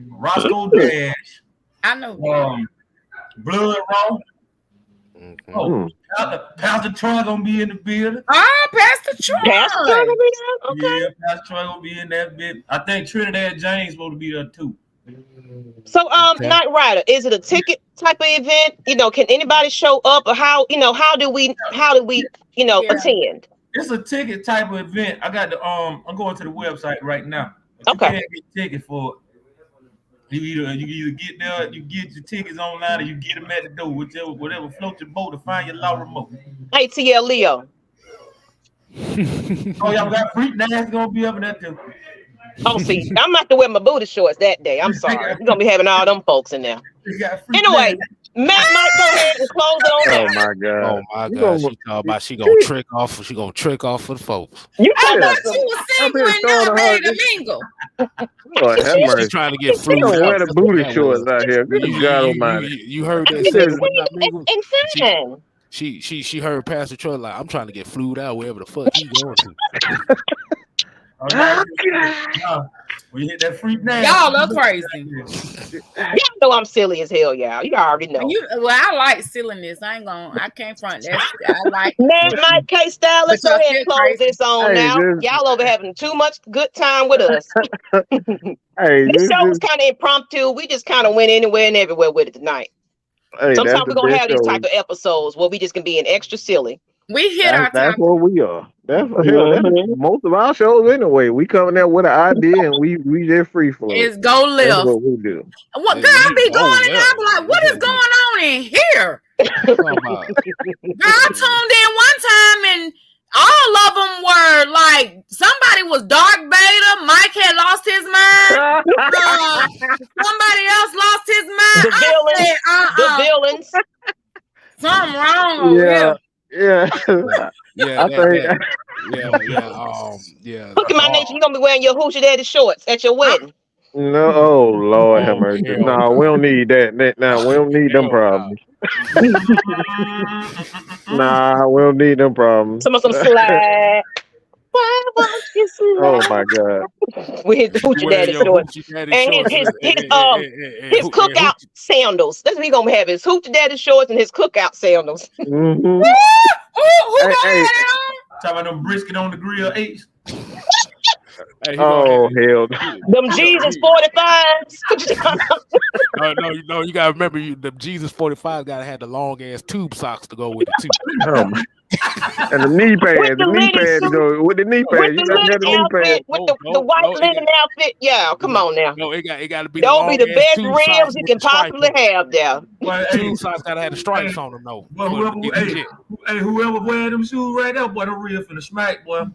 S6: Roscoe Dash.
S2: I know.
S6: Blood Raw. Pastor Troy gonna be in the building.
S2: Pastor Troy.
S1: Pastor Troy gonna be there? Okay.
S6: Yeah, Pastor Troy gonna be in that bit. I think Trinidad James supposed to be there too.
S1: So, Night Rider, is it a ticket type of event? You know, can anybody show up, or how? You know, how do we attend?
S6: It's a ticket type of event. I got the I'm going to the website right now. But you
S1: Okay.
S6: can't get tickets for it. You either get there, you get your tickets online, or you get them at the door, whatever floats your boat to find your law remote.
S1: ATL Leo.
S6: Oh, y'all got Freak Nash gonna be up in that too.
S1: Oh, see, I'm about to wear my booty shorts that day. I'm sorry. We're gonna be having all them folks in there. Anyway, Matt might go ahead and close it on
S4: Oh
S1: out.
S4: my God.
S5: Oh my God. She talking about she gonna trick off. She gonna trick off for the folks.
S2: I thought you were single and not ready to mingle.
S4: Lord have mercy.
S5: She's trying to get
S4: You
S5: flued
S4: don't
S5: out.
S4: wear the booty shorts out here. Good God Almighty.
S5: You heard that? She heard Pastor Troy like, I'm trying to get flued out wherever the fuck he's going to.
S6: When you hit that Freak Nash,
S2: Y'all look crazy.
S1: Y'all know I'm silly as hell, y'all. You already know.
S2: I like silliness. I can't front that. I like
S1: Matt, Mike, K-Style, let's go ahead and close this on now.
S4: This-
S1: Y'all over having too much good time with us.
S4: Hey,
S1: This show was kind of impromptu. We just kind of went anywhere and everywhere with it tonight. Sometimes we're going to have these type of episodes where we just can be an extra silly.
S2: We hit our
S4: That's
S2: time.
S4: what we are. That's most of our shows anyway. We coming there with an idea and we just free flow.
S2: It's go
S4: That's
S2: left.
S4: what we do.
S2: What girl I be going in there? I'm like, what is going on in here? Girl, I tuned in one time and all of them were like, somebody was Dark Beta. Mike had lost his mind. Somebody else lost his mind.
S1: The villains.
S2: Something wrong over here.
S4: Yeah.
S5: Yeah.
S1: Look at my nature. You're going to be wearing your Hoochie Daddy shorts at your wedding.
S4: No, oh Lord have mercy. No, we don't need that. No, we don't need them problems. Nah, we don't need them problems.
S1: Some slide. Why won't you slide?
S4: Oh my God.
S1: With his Hoochie Daddy shorts. And his cookout sandals. That's what he's going to have, his Hoochie Daddy shorts and his cookout sandals.
S4: Mm-hmm.
S6: Talking about them brisket on the grill 8s.
S4: Oh hell!
S1: Them Jesus 45s.
S5: No, you gotta remember the Jesus 45 gotta have the long ass tube socks to go with it too.
S4: And the knee pads, to go with the knee pads. You gotta get the knee pads
S1: with the white linen outfit. Yeah, come on now.
S5: No, it gotta be.
S1: Don't be the best ribs you can possibly have there.
S5: Tube socks gotta have the stripes on them though.
S6: Whoever wearing them shoes right there, boy, the real finna smack, boy.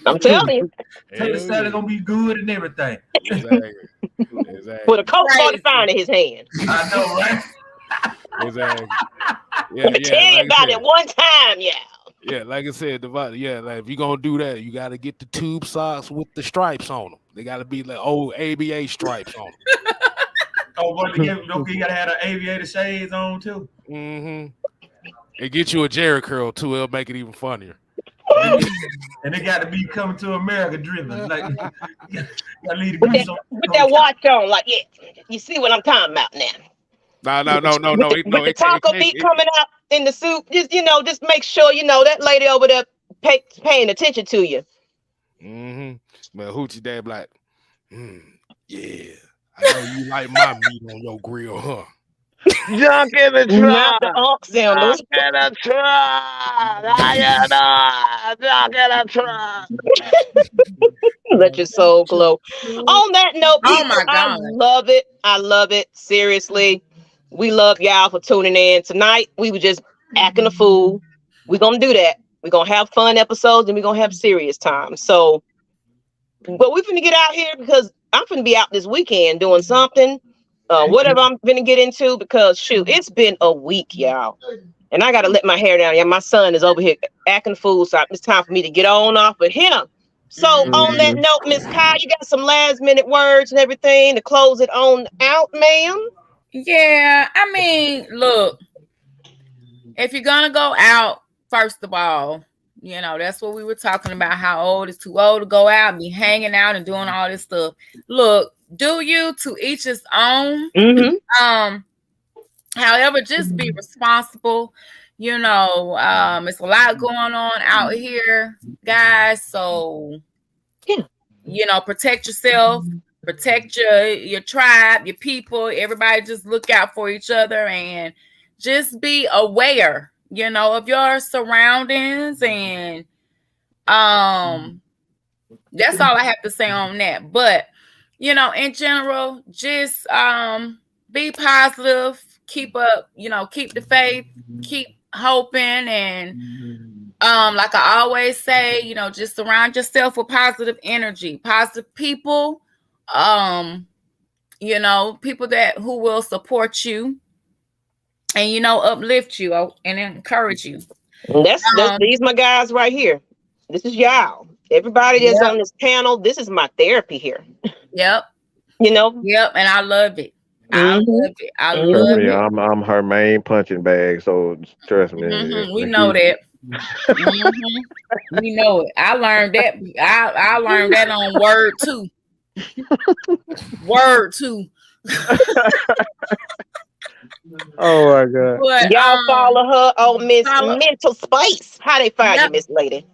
S1: I'm telling you.
S6: Taylor Sally gonna be good and everything.
S5: Exactly.
S1: With a Coke 45 in his hand.
S6: I know, right?
S5: Exactly.
S1: Let me tell you about it one time, yeah.
S5: Yeah, like I said, like if you're gonna do that, you gotta get the tube socks with the stripes on them. They gotta be like old ABA stripes on them.
S6: Oh, but you gotta have the aviator shades on too.
S5: Mm-hmm. And get you a Jerry curl too. It'll make it even funnier.
S6: And they got to be coming to America driven. Like,
S1: with that watch on, like, yeah, you see what I'm talking about now.
S5: No.
S1: With the taco beat coming out in the soup, just make sure that lady over there paying attention to you.
S5: Mm-hmm. But Hoochie Dad like, yeah, I know you like my meat on your grill, huh?
S4: Junk in the truck.
S1: Not the Unk sandals.
S4: Junk in the truck.
S1: Let your soul glow. On that note, people, my God. I love it. Seriously. We love y'all for tuning in. Tonight, we were just acting a fool. We're going to do that. We're going to have fun episodes and we're going to have serious time. So, but we're going to get out here because I'm going to be out this weekend doing something. Whatever I'm gonna get into, because shoot, it's been a week, y'all, and I gotta let my hair down. Yeah, my son is over here acting fool, so it's time for me to get on off of him. So on that note, Miss Kai, you got some last minute words and everything to close it on out, ma'am?
S2: Yeah, I mean, look, if you're gonna go out, first of all, that's what we were talking about. How old is too old to go out and be hanging out and doing all this stuff. Look. Do you to each his own.
S1: Mm-hmm.
S2: However, just be responsible. It's a lot going on out here, guys. So, protect yourself. protect your tribe, your people. Everybody just look out for each other and just be aware, of your surroundings. And that's all I have to say on that. But in general, just be positive, keep up, keep the faith, keep hoping, and like I always say, just surround yourself with positive energy, positive people, people who will support you and uplift you and encourage you.
S1: That's these my guys right here. This is y'all. Everybody that's on this panel, this is my therapy here.
S2: Yep. Yep, and I love it. I love it. I love it.
S4: I'm her main punching bag, so trust me.
S2: We know that. We know it. I learned that. I learned that on Word 2. Word 2.
S4: Oh my God.
S1: But, y'all follow her on Miss Mental Space. How they find you, Miss Lady?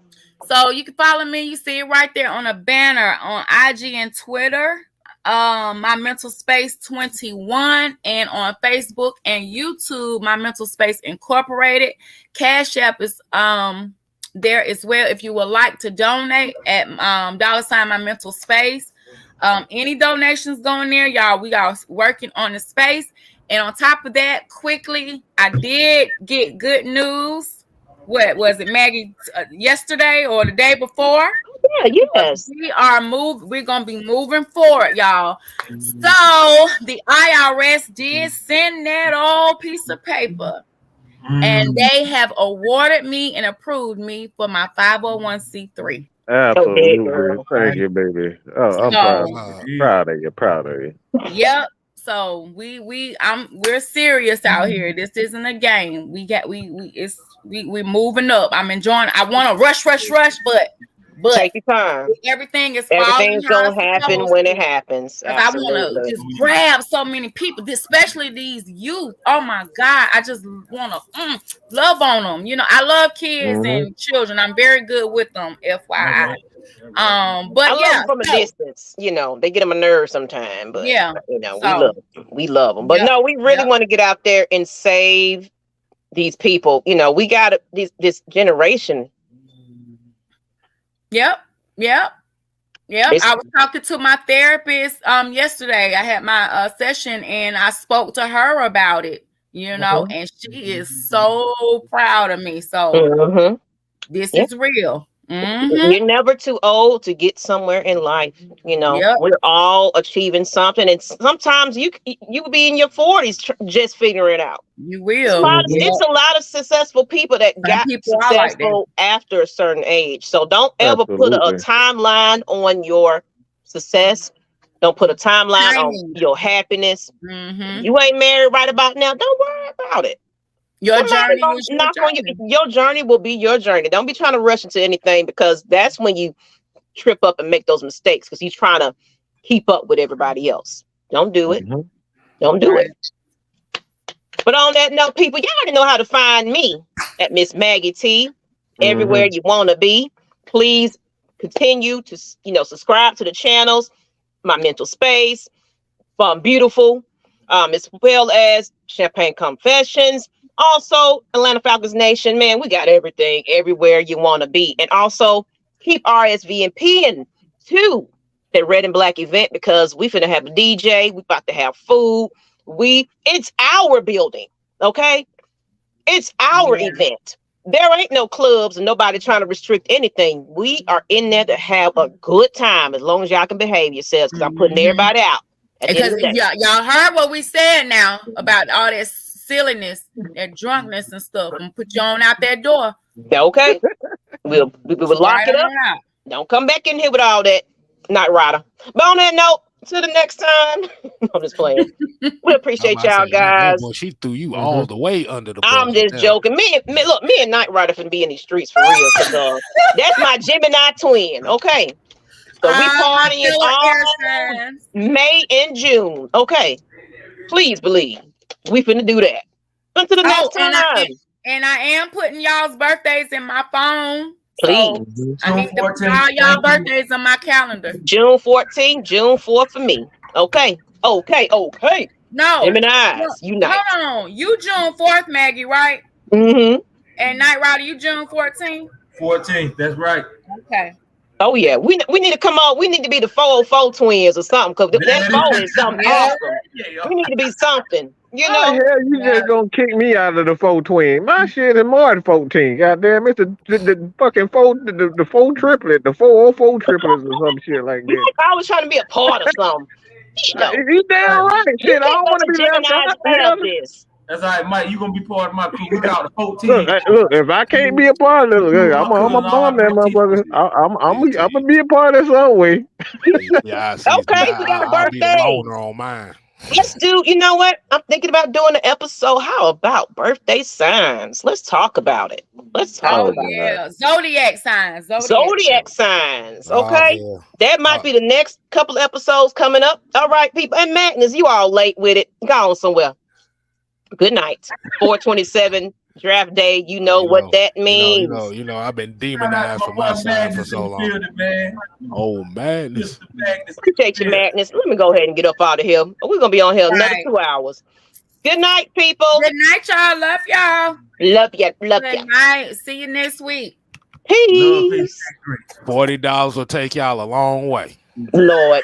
S2: So you can follow me. You see it right there on a banner on IG and Twitter. My Mental Space 21, and on Facebook and YouTube, My Mental Space Incorporated. Cash App is there as well if you would like to donate at $ My Mental Space. Any donations going there, y'all. We are working on the space. And on top of that, quickly, I did get good news. What was it, Maggie? Yesterday or the day before?
S1: Yeah, yes.
S2: We're gonna be moving forward, y'all. So the IRS did send that old piece of paper, and they have awarded me and approved me for my 501c3.
S4: Absolutely. Thank you, baby. Oh, I'm proud of you.
S2: Yep. So we're serious out here. This isn't a game. We're moving up. I'm enjoying. I want to rush, but
S1: take your time.
S2: Everything's
S1: gonna happen when it happens.
S2: I want to just grab so many people, especially these youth. Oh my God, I just want to love on them. I love kids and children. I'm very good with them, FYI. But
S1: I love them from a distance. They get on my nerves sometimes, but we love them. But no, we really want to get out there and save these people. We got this generation.
S2: Yep. I was talking to my therapist yesterday. I had my session and I spoke to her about it, and she is so proud of me. So this is real.
S1: You're never too old to get somewhere in life. We're all achieving something, and sometimes you will be in your 40s just figuring it out.
S2: You will.
S1: It's a lot of successful people that got successful after a certain age. So don't ever put a timeline on your success. Don't put a timeline on your happiness. You ain't married right about now. Don't worry about it. Your journey will be your journey. Don't be trying to rush into anything, because that's when you trip up and make those mistakes, because you're trying to keep up with everybody else. Don't do it. Don't do it. But on that note, people, y'all already know how to find me at Miss Maggie T. Everywhere you want to be. Please continue to subscribe to the channels, My Mental Space, Beautiful, as well as Champagne Confessions. Also, Atlanta Falcons Nation, man, we got everything everywhere you want to be. And also, keep RSVPing to the Red and Black event, because we finna have a DJ. We about to have food. It's our building, okay? It's our event. There ain't no clubs and nobody trying to restrict anything. We are in there to have a good time, as long as y'all can behave yourselves, because I'm putting everybody out.
S2: Because y'all heard what we said now about all this silliness, that drunkenness and stuff, and put you on out that door.
S1: Okay. We'll lock it up. Don't come back in here with all that Night Rider. But on that note, till the next time, I'm just playing. We appreciate y'all guys.
S5: Boy, she threw you all the way under the bus.
S1: I'm just joking. Me and Night Rider finna be in these streets for real. That's my Gemini twin. Okay. So we partying all May and June. Okay. Please believe. We finna do that. Until the next time.
S2: And I am putting y'all's birthdays in my phone.
S1: Please.
S2: So I need to put all y'all birthdays on my calendar.
S1: June 14th, June 4th for me. Okay.
S2: No.
S1: Gemini's, unite.
S2: Hold on. You June 4th, Maggie, right?
S1: Mm-hmm.
S2: And Night Rider, you June 14th?
S6: 14th, that's right.
S2: Okay.
S1: Oh yeah, we need to come on. We need to be the 404 twins or something, because that 4 is something awesome. We need to be something. You know,
S4: how the hell you just gonna kick me out of the 420? My shit is more than 14. Goddamn, it's the fucking the 4 triplet, the 404 triplets or some shit like that.
S1: I was trying to be a part of something. You know,
S4: you damn right. Shit, I don't want to be left out.
S1: This.
S6: That's all right, Mike. You gonna be part of my crew. We got the 14.
S4: Look, if I can't be a part of it, I'm a bomb that motherfucker. I'm gonna be a part of it some way.
S5: Yeah, I see.
S1: Okay, we got a birthday.
S5: I'll be the loner on mine.
S1: Let's do. You know what? I'm thinking about doing an episode. How about birthday signs? Let's talk about it.
S2: Zodiac signs.
S1: Zodiac signs.
S5: Oh,
S1: Okay,
S5: yeah.
S1: that might be the next couple episodes coming up. All right, people. And Madness, you all late with it. Go on somewhere. Good night. 4/27 draft day. You know what that means.
S5: You know, I've been demonized for my sign for so long. Oh, Madness.
S1: Appreciate you, Madness. Let me go ahead and get up out of here. We're gonna be on here another 2 hours. Good night, people.
S2: Good night, y'all. Love y'all.
S1: Love ya.
S2: Good night. See you next week.
S1: Peace.
S5: $40 will take y'all a long way.
S1: Lord.